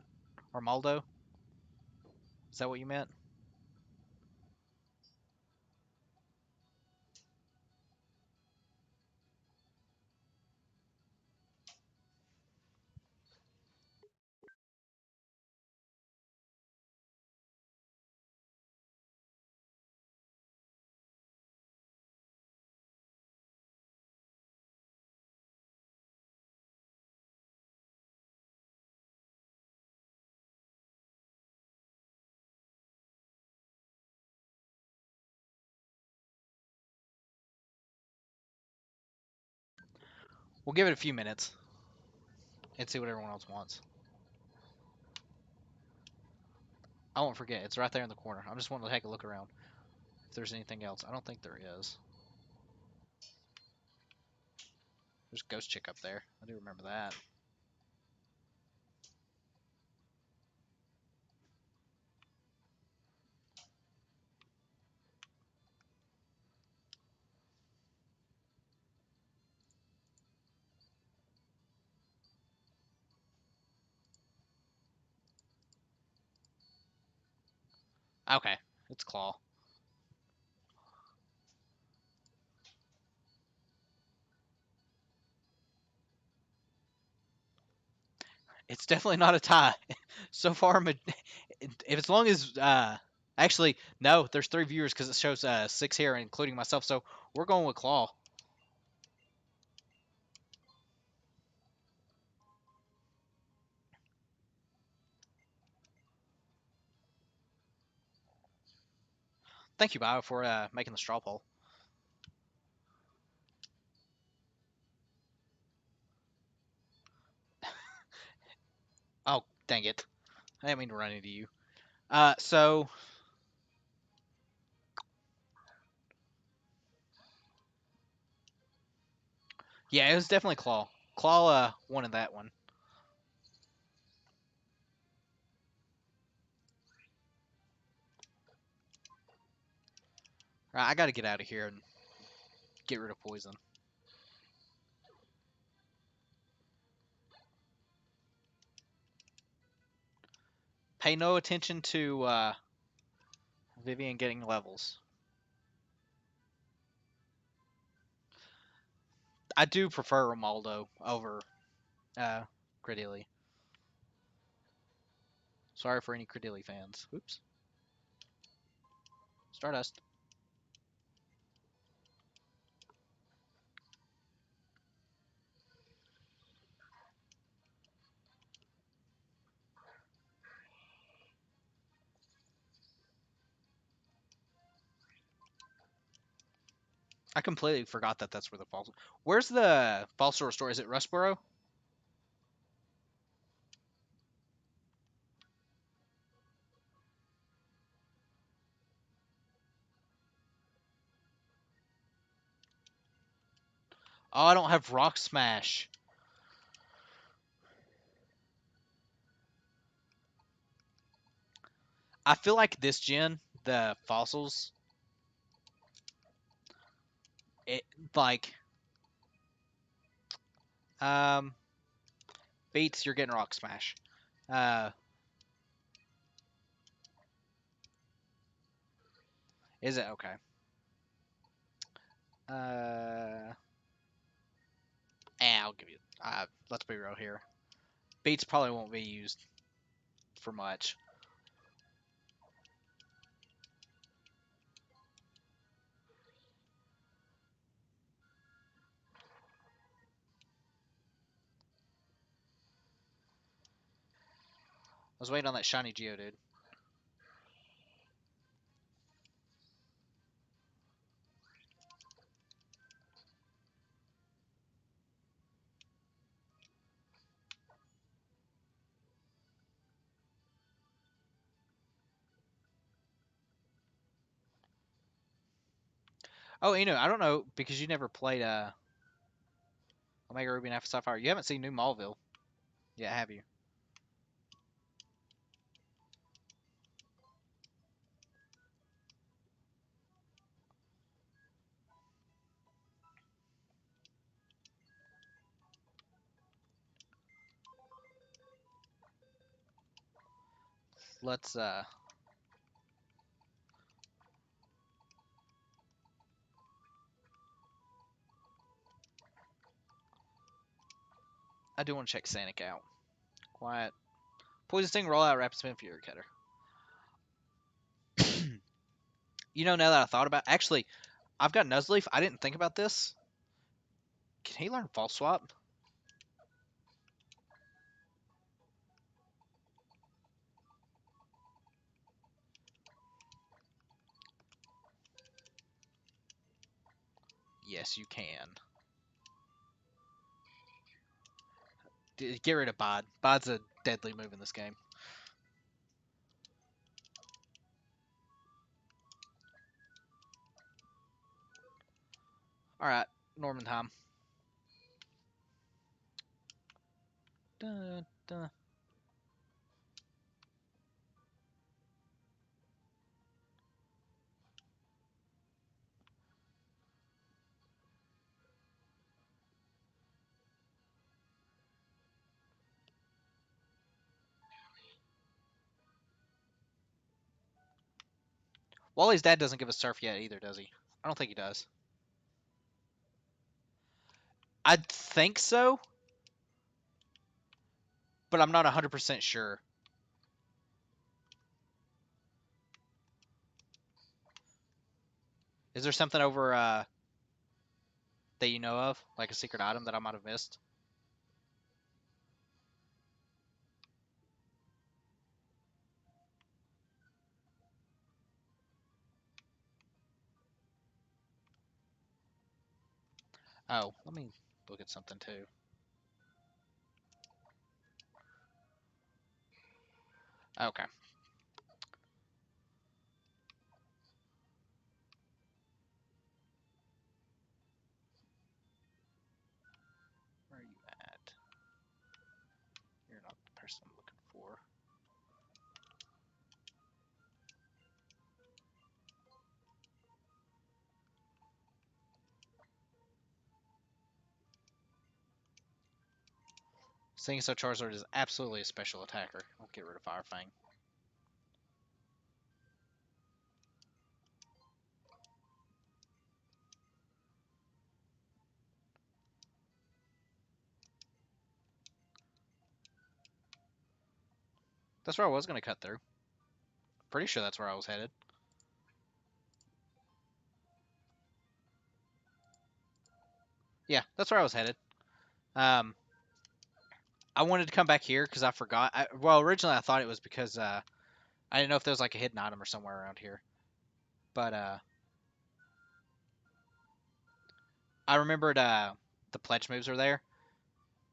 Or Maldo? Is that what you meant? We'll give it a few minutes and see what everyone else wants. I won't forget. It's right there in the corner. I'm just wanting to take a look around if there's anything else. I don't think there is. There's Ghost Chick up there. I do remember that. Okay, it's Claw. It's definitely not a tie. So far, if as long as actually no, there's 3 viewers because it shows 6 here, including myself. So we're going with Claw. Thank you, Bio, for making the straw poll. Oh, dang it! I didn't mean to run into you. So yeah, it was definitely Claw. Claw wanted that one. Right, I got to get out of here and get rid of poison. Pay no attention to Vivian getting levels. I do prefer Romaldo over uh, Credilli. Sorry for any Credilli fans. Oops. Stardust. I completely forgot that that's where the false. Where's the Falsor store? Is it Rustboro? Oh, I don't have Rock Smash. I feel like this gen, the fossils, it like um beats you're getting Rock Smash. Uh, is it okay? Uh, I'll give you. Let's be real here. Beats probably won't be used for much. was waiting on that shiny Geodude. Oh, I don't know because you never played Omega Ruby and Alpha Sapphire. You haven't seen New Maulville yet, have you? Let's I do want to check Sanic out. Quiet. Poison Sting, Rollout, Rapid Spin, Fury Cutter. Now that I thought about, actually, I've got Nuzleaf. I didn't think about this. Can he learn False Swap? Yes, you can. Get rid of Bod. Bod's a deadly move in this game. Alright, Norman time. Dun, dun. Wally's dad doesn't give a surf yet either, does he? I don't think he does. I think so, but I'm not 100% sure. Is there something over that you know of, like a secret item that I might have missed? Oh, let me look at something too. Okay. Where are you at? You're not the person I'm looking for. Seeing so Charizard is absolutely a special attacker. I'll get rid of Fire Fang. That's where I was going to cut through. Pretty sure that's where I was headed. Yeah, that's where I was headed. I wanted to come back here because I forgot. Well, originally I thought it was because I didn't know if there was like a hidden item or somewhere around here. But I remembered the pledge moves are there.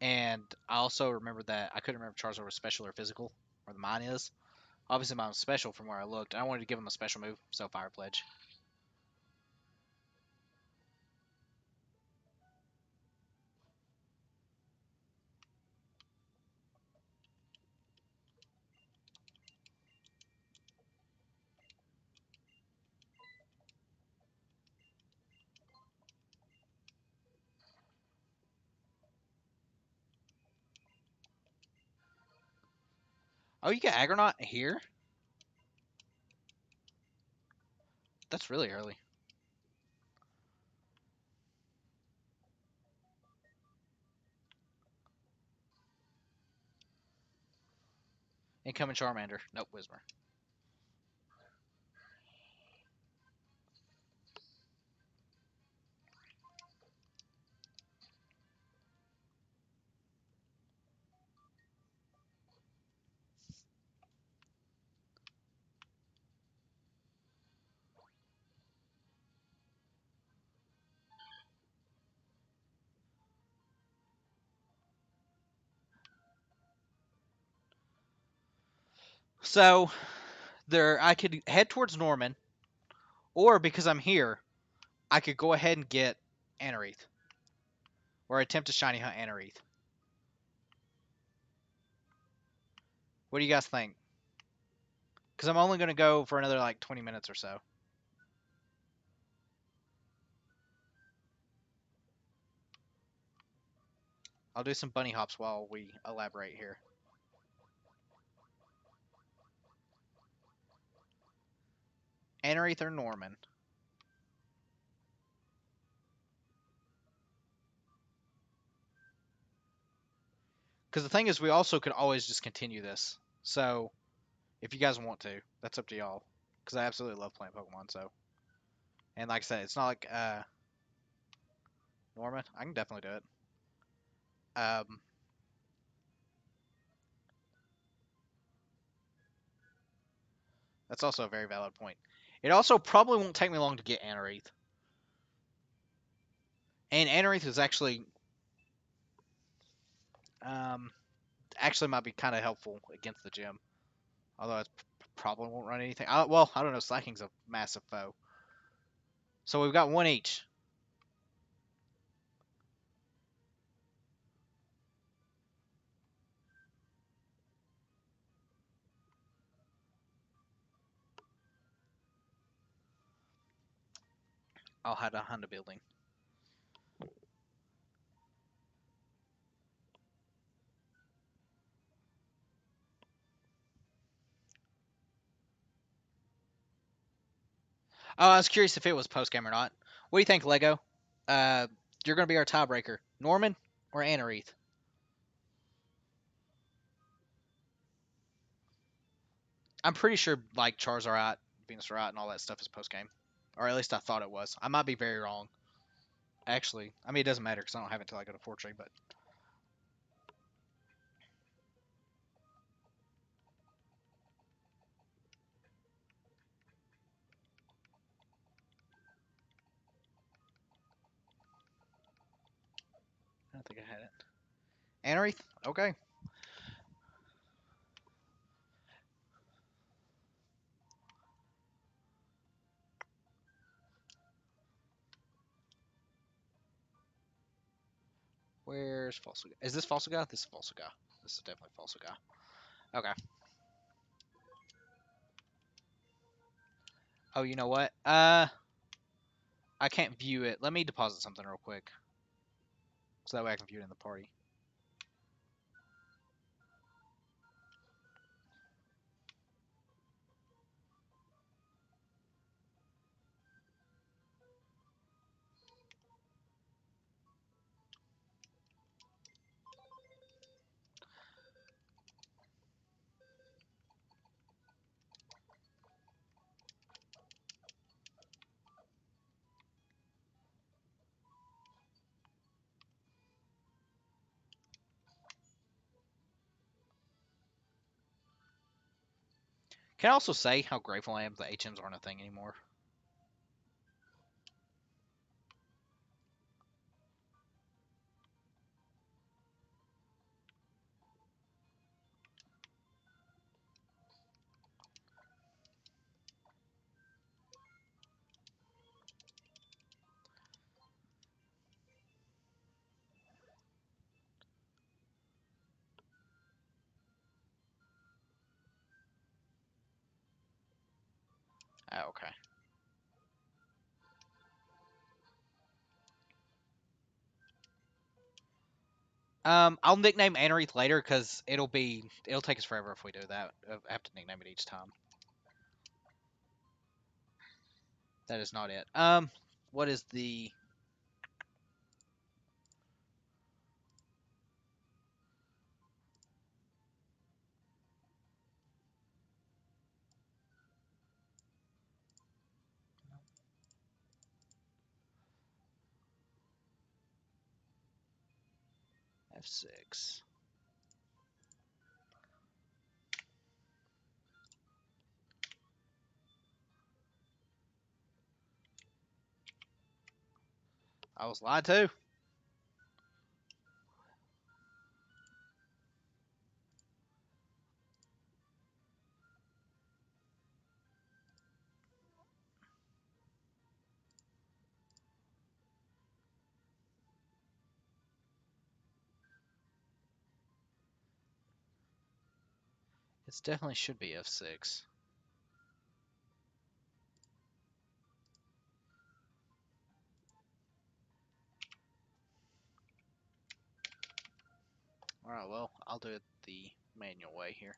And I also remembered that I couldn't remember if Charizard was special or physical, or the mine is. Obviously mine was special from where I looked. I wanted to give him a special move, so Fire Pledge. Oh, you get Agronaut here? That's really early. Incoming Charmander. Nope, Whismer. So I could head towards Norman, or because I'm here, I could go ahead and get Anorith, or attempt to shiny hunt Anorith. What do you guys think? Because I'm only going to go for another like 20 minutes or so. I'll do some bunny hops while we elaborate here. Anorith or Norman? Because the thing is, we also could always just continue this. So, if you guys want to, that's up to y'all. Because I absolutely love playing Pokemon, so. And like I said, it's not like, Norman, I can definitely do it. That's also a very valid point. It also probably won't take me long to get Anorith. And Anorith is actually might be kind of helpful against the gym. Although it probably won't run anything. Well, I don't know. Slacking's a massive foe. So we've got one each. I'll hide behind a building. Oh, I was curious if it was post game or not. What do you think, Lego? You're going to be our tiebreaker. Norman or Anorith? I'm pretty sure like Charizard, Venusaur, and all that stuff is post game, or at least I thought it was. I might be very wrong. Actually, I mean it doesn't matter because I don't have it until I go to Fortree. But I don't think I had it. Anorith, okay. Where's Falsiga? Is this Falsiga? This is Falsiga. This is definitely Falsiga. Okay. Oh, you know what? I can't view it. Let me deposit something real quick, so that way I can view it in the party. Can I also say how grateful I am that HMs aren't a thing anymore? Oh, okay. I'll nickname Anorith later because it'll take us forever if we do that. I have to nickname it each time. That is not it. What is the? F6. I was lied to. It definitely should be F6. Alright, well, I'll do it the manual way here.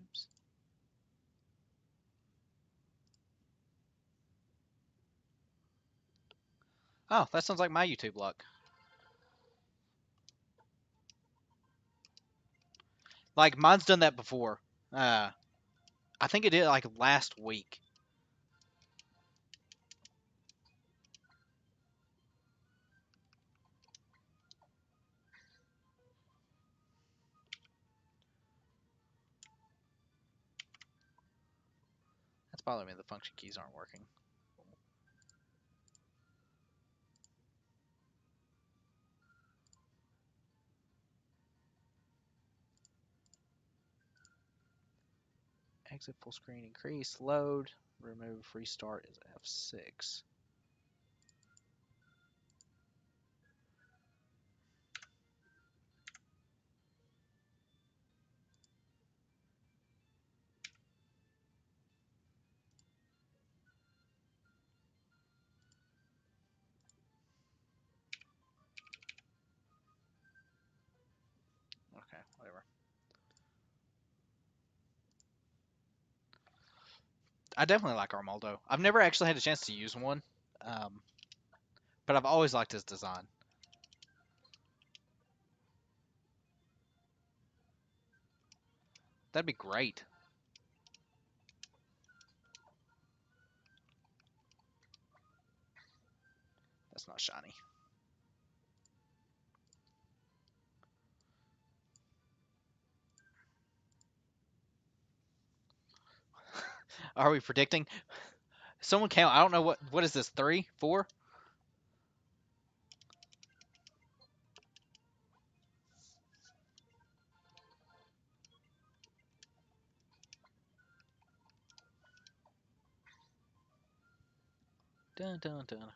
Oops. Oh, that sounds like my YouTube luck. Like, mine's done that before. I think it did like last week. That's bothering me. The function keys aren't working. Exit full screen, increase, load, remove, restart is F6. Okay, whatever. I definitely like Armaldo. I've never actually had a chance to use one, but I've always liked his design. That'd be great. That's not shiny. Are we predicting? Someone count. I don't know what is this, 3, 4? Dun, dun, dun, dun, dun.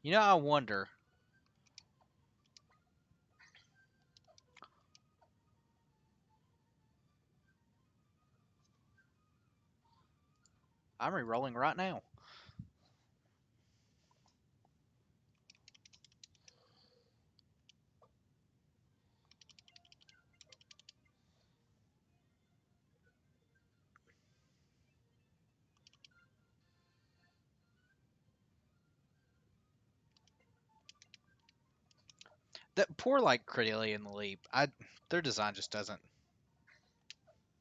You know, I wonder. I'm re-rolling right now. That poor like Credillia and the Leap. Their design just doesn't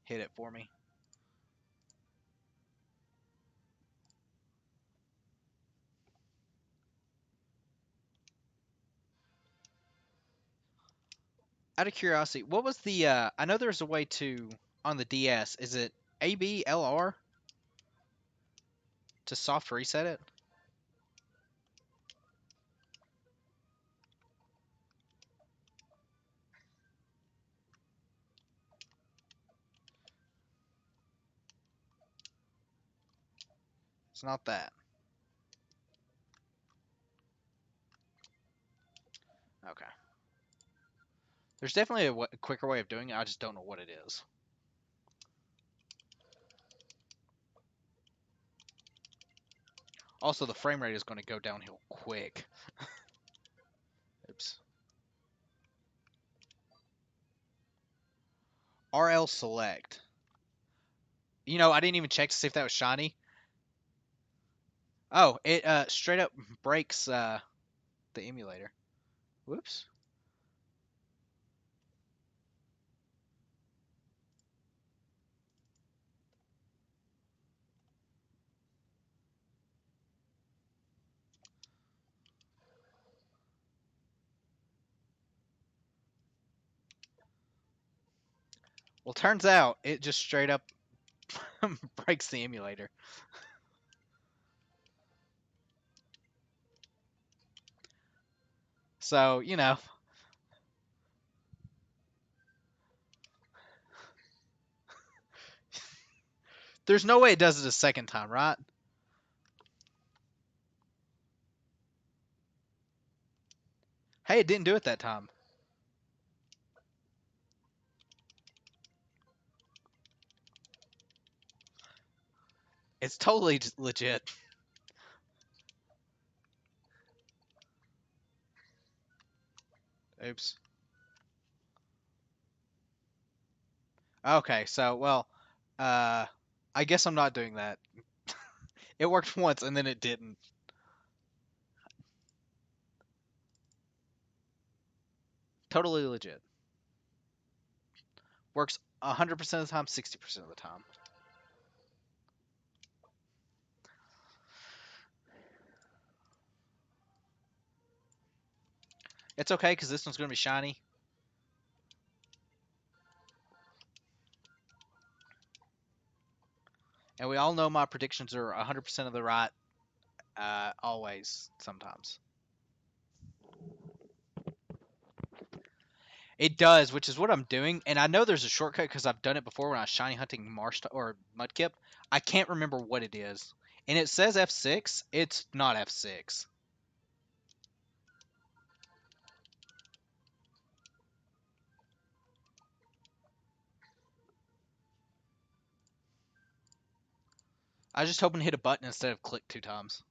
hit it for me. Out of curiosity, what was the? I know there's a way to on the DS. Is it ABLR to soft reset it? It's not that. Okay. There's definitely a quicker way of doing it. I just don't know what it is. Also, the frame rate is going to go downhill quick. Oops. RL select. You know, I didn't even check to see if that was shiny. Oh, it straight up breaks the emulator. Whoops. Well, turns out it just straight up breaks the emulator. So, you know, there's no way it does it a second time, right? Hey, it didn't do it that time. It's totally legit. Oops. Okay, so, well, uh, I guess I'm not doing that. It worked once and then it didn't. Totally legit. Works 100% of the time, 60% of the time. It's okay because this one's going to be shiny. And we all know my predictions are 100% of the right, always, sometimes. It does, which is what I'm doing. And I know there's a shortcut because I've done it before when I was shiny hunting marsh or mudkip. I can't remember what it is. And it says F6. It's not F6. I was just hoping to hit a button instead of click 2 times.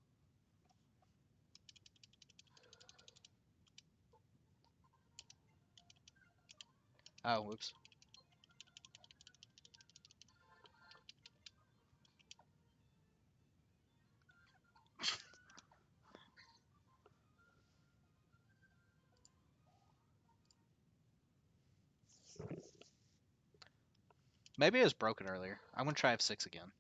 Oh, whoops. Maybe it was broken earlier. I'm going to try F6 again.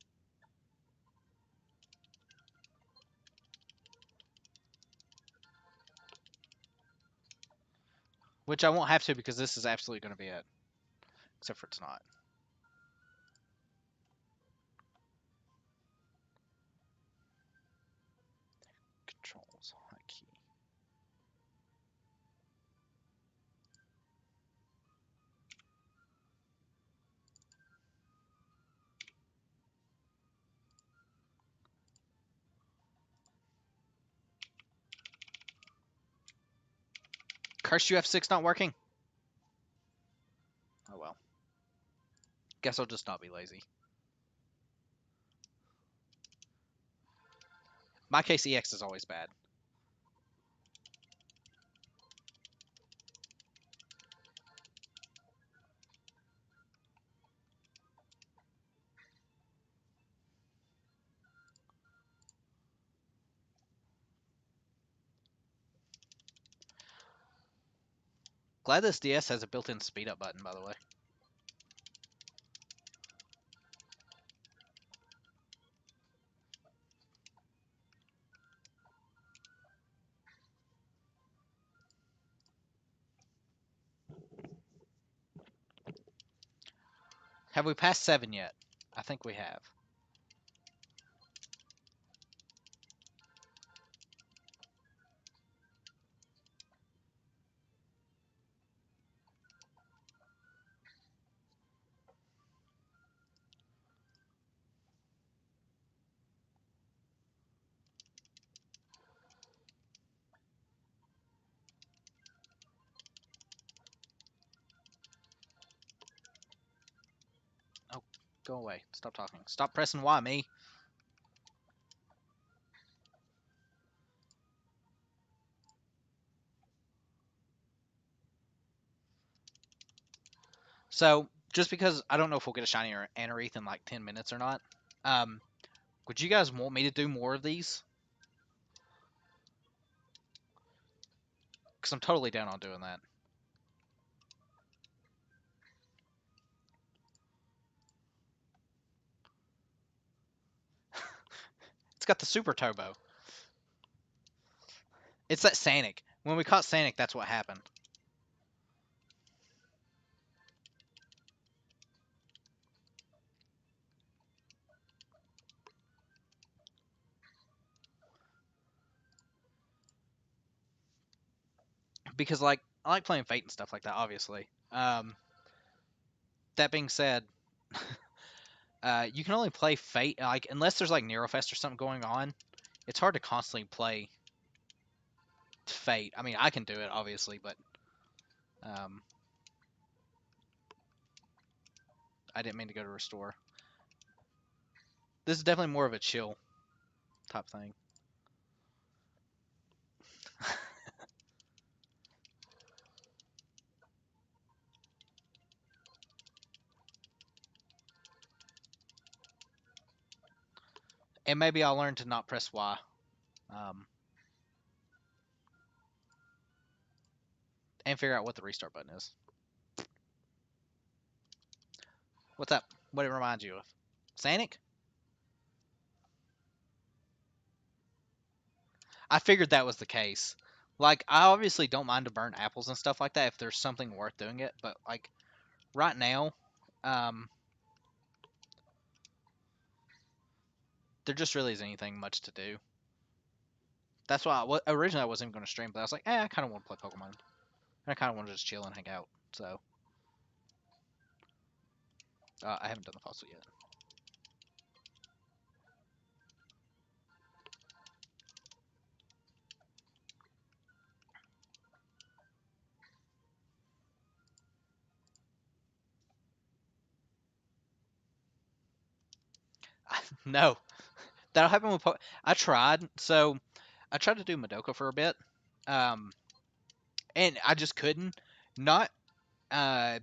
Which I won't have to because this is absolutely going to be it. Except for it's not. Controls. Hotkey. Curse you, F6 not working? Oh well. Guess I'll just not be lazy. My case EX is always bad. Glad this DS has a built-in speed up button, by the way. Have we passed 7 yet? I think we have. Oh, go away. Stop talking. Stop pressing Y, me. So, just because I don't know if we'll get a shiny or Anorith in like 10 minutes or not. Would you guys want me to do more of these? Because I'm totally down on doing that. It's got the super turbo. It's that Sanic. When we caught Sanic, that's what happened. Because like I like playing Fate and stuff like that, obviously. That being said, you can only play Fate like unless there's like Neurofest or something going on. It's hard to constantly play Fate. I mean, I can do it obviously, but I didn't mean to go to restore. This is definitely more of a chill type thing. And maybe I'll learn to not press Y. And figure out what the restart button is. What's up? What it reminds you of? Sanic? I figured that was the case. Like, I obviously don't mind to burn apples and stuff like that if there's something worth doing it, but like right now, there just really isn't anything much to do. That's why originally I wasn't even going to stream, but I was like, I kind of want to play Pokemon. And I kind of want to just chill and hang out. So, I haven't done the fossil yet. No, that'll happen with I tried. So, I tried to do Madoka for a bit, and I just couldn't. Not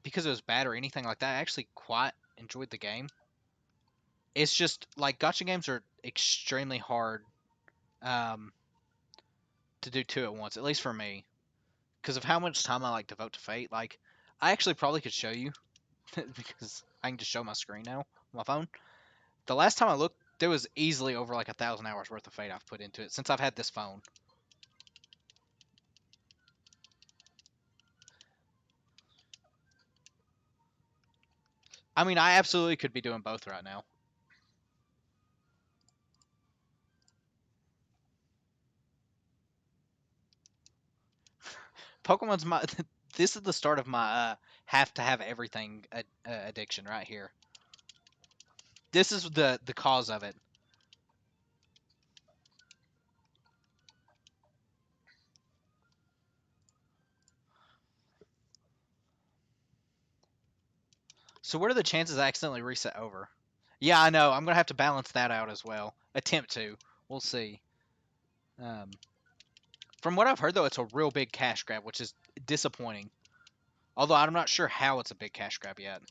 because it was bad or anything like that. I actually quite enjoyed the game. It's just like gotcha games are extremely hard um, to do two at once, at least for me, because of how much time I like devote to Fate. Like, I actually probably could show you because I can just show my screen now on my phone. The last time I looked, there was easily over like 1,000 hours worth of Fate I've put into it since I've had this phone. I mean, I absolutely could be doing both right now. Pokemon's my. This is the start of my have to have everything addiction right here. This is the cause of it. So what are the chances I accidentally reset over? Yeah, I know. I'm gonna have to balance that out as well. Attempt to. We'll see. Um, from what I've heard, though, it's a real big cash grab, which is disappointing. Although I'm not sure how it's a big cash grab yet.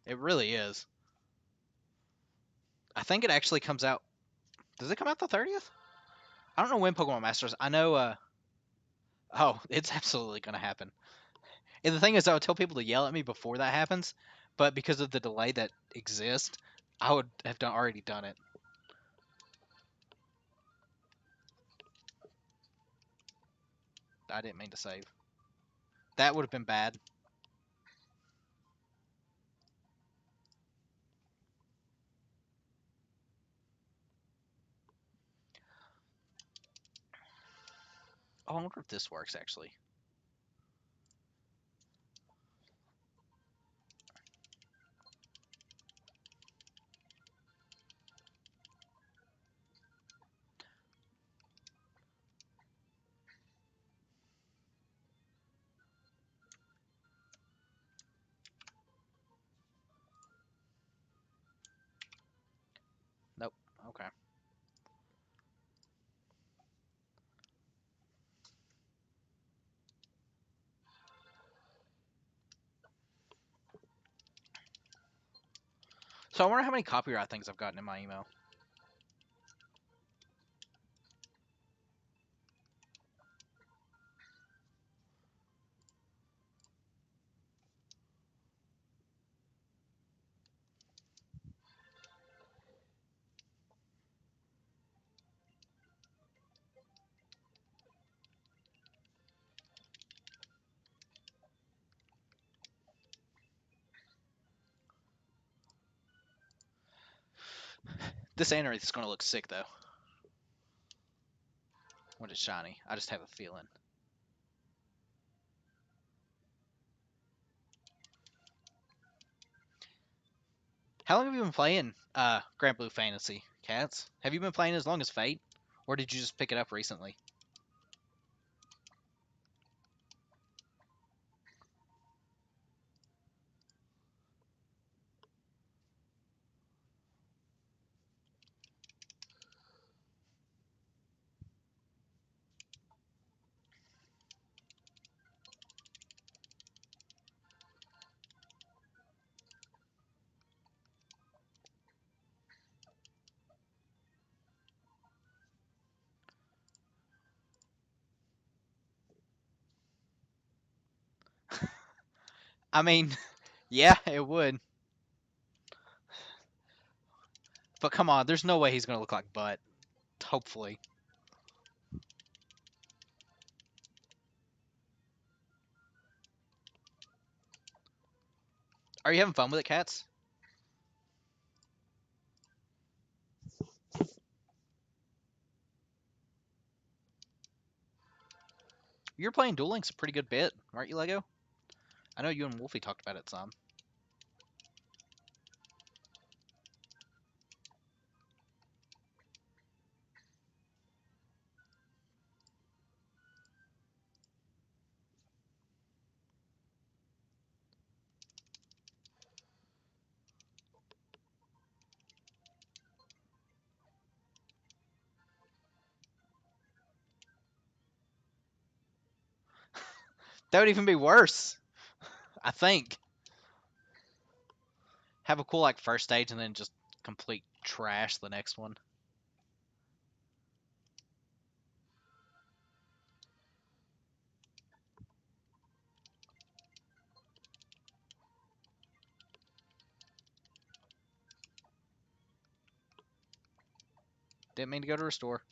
It really is. I think it actually comes out. Does it come out the 30th? I don't know when Pokemon Masters. I know. Oh, it's absolutely gonna happen. And the thing is, I would tell people to yell at me before that happens, but because of the delay that exists, I would have already done it. I didn't mean to save. That would have been bad. Oh, I wonder if this works actually. So I wonder how many copyright things I've gotten in my email. This Anorith is going to look sick, though. When it's shiny. I just have a feeling. How long have you been playing Grand Blue Fantasy, Cats? Have you been playing as long as Fate? Or did you just pick it up recently? I mean, yeah, it would. But come on, there's no way he's going to look like Butt. Hopefully. Are you having fun with it, Cats? You're playing Duel Links a pretty good bit, aren't you, Lego? I know you and Wolfie talked about it some. That would even be worse, I think. Have a cool like first stage and then just complete trash the next one. Didn't mean to go to restore.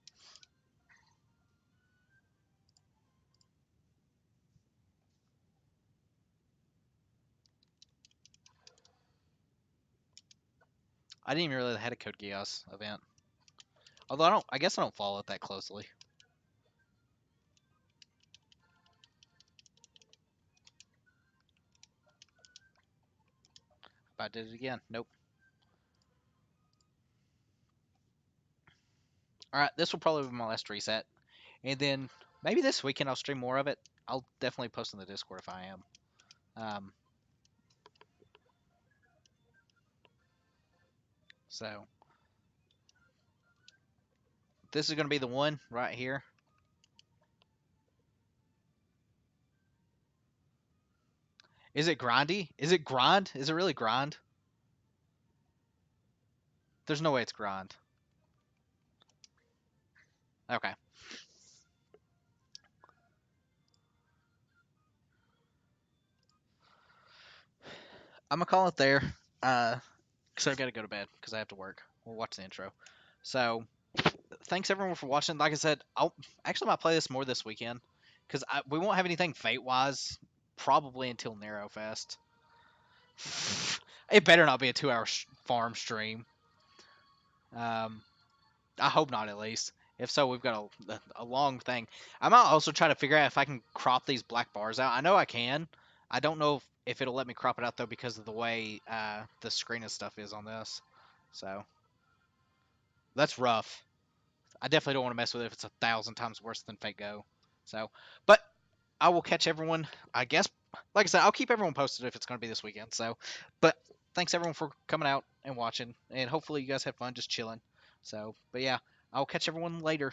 I didn't even realize I had a Code Geass event. Although I guess I don't follow it that closely. If I did it again, nope. Alright, this will probably be my last reset. And then maybe this weekend I'll stream more of it. I'll definitely post in the Discord if I am. So this is going to be the one right here. Is it grindy? Is it grind? Is it really grind? There's no way it's grind. Okay. I'm going to call it there. Because I've got to go to bed because I have to work. We'll watch the intro. So thanks everyone for watching. Like I said, I'll actually might play this more this weekend because we won't have anything fate wise probably until Nero Fest. It better not be a 2-hour farm stream. I hope not, at least. If so, we've got a long thing. I might also try to figure out if I can crop these black bars out. I know I can. I don't know if it'll let me crop it out though because of the way the screen and stuff is on this. So that's rough. I definitely don't want to mess with it if it's 1,000 times worse than Fate Go. So, but I will catch everyone. I guess, like I said, I'll keep everyone posted if it's going to be this weekend. So, but thanks everyone for coming out and watching, and hopefully you guys had fun just chilling. So, but yeah, I'll catch everyone later.